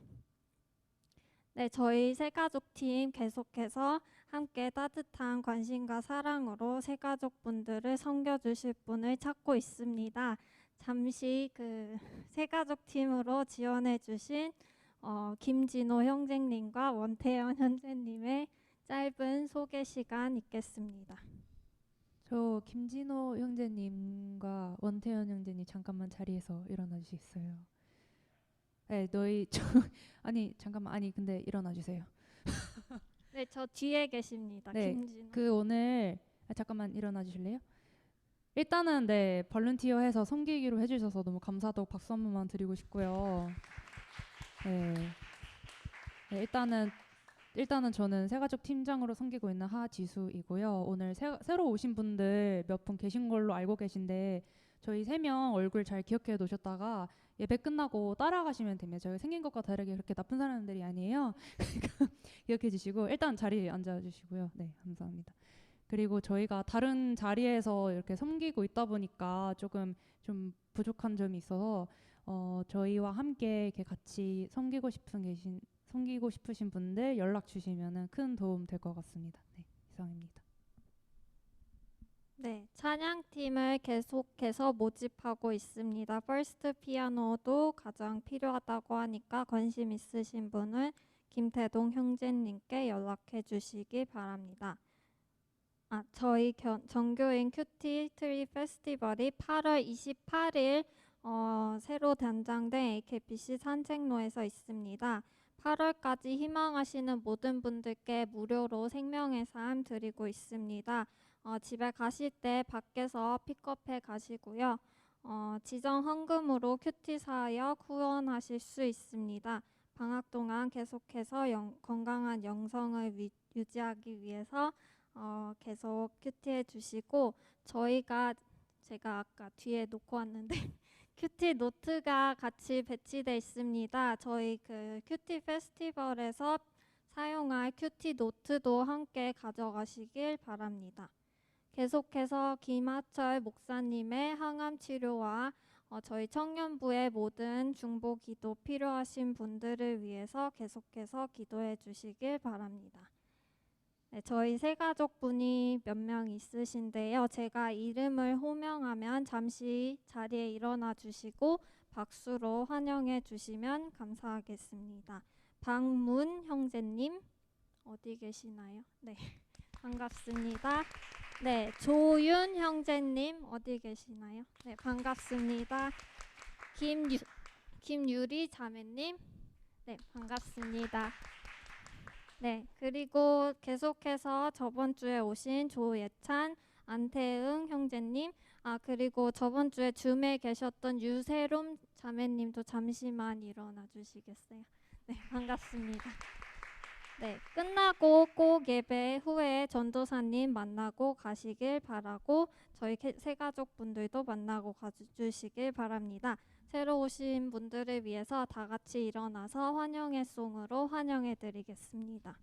네, 저희 새가족팀 계속해서 함께 따뜻한 관심과 사랑으로 새가족분들을 섬겨주실 분을 찾고 있습니다. 잠시 그 새가족팀으로 지원해 주신 김진호 형제님과 원태현 형제님의 짧은 소개 시간 있겠습니다. 저 김진호 형제님과 원태현 형제님 잠깐만 자리에서 일어나 주시겠어요? 네, 아니 잠깐만 근데 일어나 주세요. 네, 저 뒤에 계십니다. 네, 김진호. 오늘 잠깐만 일어나 주실래요? 일단은 네, 볼런티어해서 섬기기로 해주셔서 너무 감사하다고 박수 한 번만 드리고 싶고요. 네, 일단은 저는 새가족 팀장으로 섬기고 있는 하지수이고요. 오늘 새로 오신 분들 몇 분 계신 걸로 알고 계신데 저희 3명 얼굴 잘 기억해 놓으셨다가 예배 끝나고 따라가시면 됩니다. 저희 생긴 것과 다르게 그렇게 나쁜 사람들이 아니에요. 기억해 주시고 일단 자리에 앉아 주시고요. 네, 감사합니다. 그리고 저희가 다른 자리에서 이렇게 섬기고 있다 보니까 조금 좀 부족한 점이 있어서 저희와 함께 이렇게 같이 섬기고 싶으신 분들 연락 주시면은 큰 도움 될 것 같습니다. 네, 이상입니다. 네, 찬양팀을 계속해서 모집하고 있습니다. 퍼스트 피아노도 가장 필요하다고 하니까 관심 있으신 분은 김태동 형제님께 연락해 주시기 바랍니다. 저희 정교인 큐티 트리 페스티벌이 8월 28일 새로 단장된 AKBC 산책로에서 있습니다. 8월까지 희망하시는 모든 분들께 무료로 생명의 삶 드리고 있습니다. 집에 가실 때 밖에서 픽업해 가시고요. 지정 헌금으로 큐티 사역 후원하실 수 있습니다. 방학 동안 계속해서 건강한 영성을 유지하기 위해서 계속 큐티해 주시고 제가 아까 뒤에 놓고 왔는데 큐티 노트가 같이 배치되어 있습니다. 저희 그 큐티 페스티벌에서 사용할 큐티 노트도 함께 가져가시길 바랍니다. 계속해서 김하철 목사님의 항암 치료와 저희 청년부의 모든 중보 기도 필요하신 분들을 위해서 계속해서 기도해 주시길 바랍니다. 네, 저희 세 가족분이 몇 명 있으신데요. 제가 이름을 호명하면 잠시 자리에 일어나 주시고 박수로 환영해 주시면 감사하겠습니다. 박문 형제님 어디 계시나요? 네, 반갑습니다. 네, 조윤 형제님 어디 계시나요? 네, 반갑습니다. 김유리 자매님 네, 반갑습니다. 네, 그리고 계속해서 저번 주에 오신 조예찬, 안태응 형제님, 그리고 저번 주에 줌에 계셨던 유세롬 자매님도 잠시만 일어나 주시겠어요? 네, 반갑습니다. 네, 끝나고 꼭 예배 후에 전도사님 만나고 가시길 바라고 저희 세 가족분들도 만나고 가주시길 바랍니다. 새로 오신 분들을 위해서 다 같이 일어나서 환영의 송으로 환영해 드리겠습니다.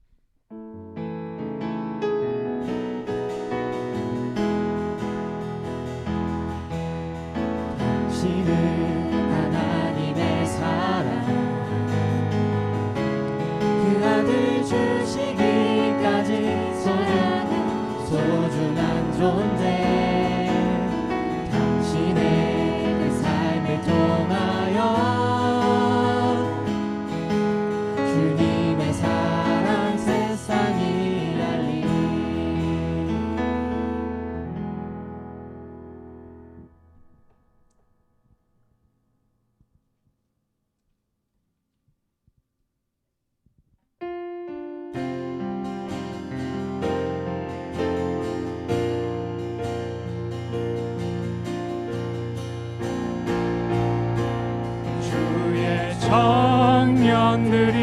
당신은 하나님의 사랑 그 아들 주시기까지 소중한 존재 당신의 그 삶을 통하여 주님의 사랑 세상이 알리 주의 청년들이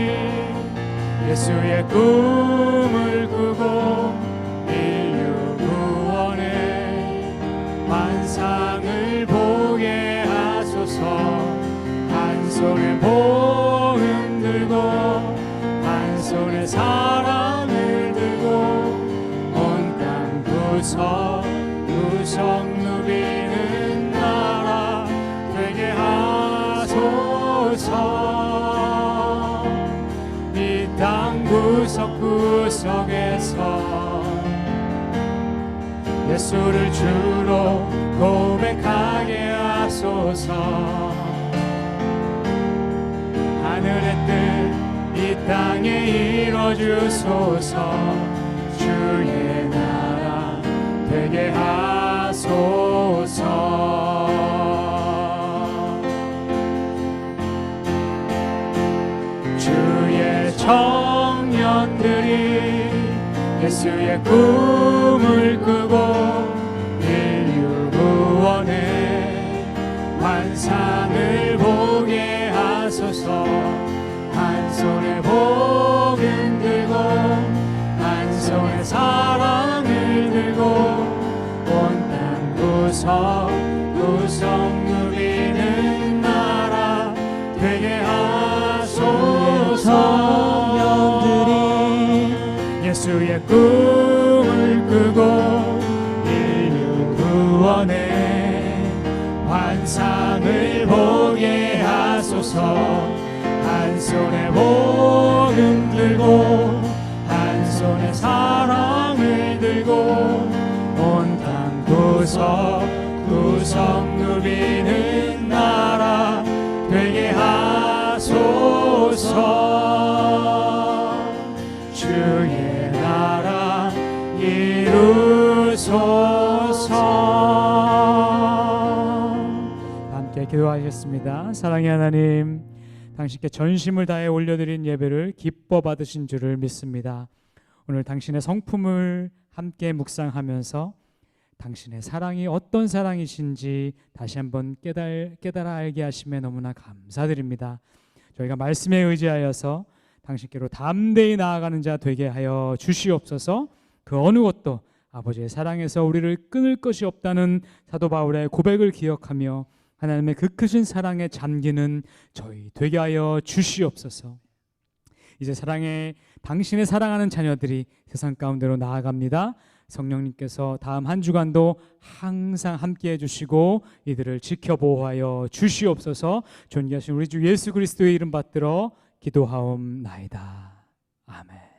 예수의 꿈을 꾸고 인류 구원의 환상을 보게 하소서. 한 손에 복음 들고 한 손에 사랑을 들고 온 땅 구석 누비는 나라 되게 하소서. 이 땅 구석구석에서 예수를 주로 고백하게 하소서. 하늘의 뜻 이 땅에 이뤄주소서. 주의 나라 되게 하소서. 주의 청년들이 예수의 꿈을 꾸고 인류 구원의 환상을 보게 하소서. 한 손에 복음 들고 한 손에 사랑을 들고 온 땅 구석구석 누비는 나라 되게 하소서. 청년들이 예수의 꿈을 꾸고 인류 구원의 환상을 보게 하소서. 한 손에 복음 들고 한 손에 사랑을 들고 온 땅 구석구석 누비는 나라 되게 하소서. 주의 나라 이루소서. 함께 기도하겠습니다. 사랑의 하나님, 당신께 전심을 다해 올려드린 예배를 기뻐 받으신 줄을 믿습니다. 오늘 당신의 성품을 함께 묵상하면서 당신의 사랑이 어떤 사랑이신지 다시 한번 깨달아 알게 하심에 너무나 감사드립니다. 저희가 말씀에 의지하여서 당신께로 담대히 나아가는 자 되게 하여 주시옵소서. 그 어느 것도 아버지의 사랑에서 우리를 끊을 것이 없다는 사도 바울의 고백을 기억하며 하나님의 그 크신 사랑에 잠기는 저희 되게 하여 주시옵소서. 이제 당신의 사랑하는 자녀들이 세상 가운데로 나아갑니다. 성령님께서 다음 한 주간도 항상 함께해 주시고 이들을 지켜보호하여 주시옵소서. 존귀하신 우리 주 예수 그리스도의 이름 받들어 기도하옵나이다. 아멘.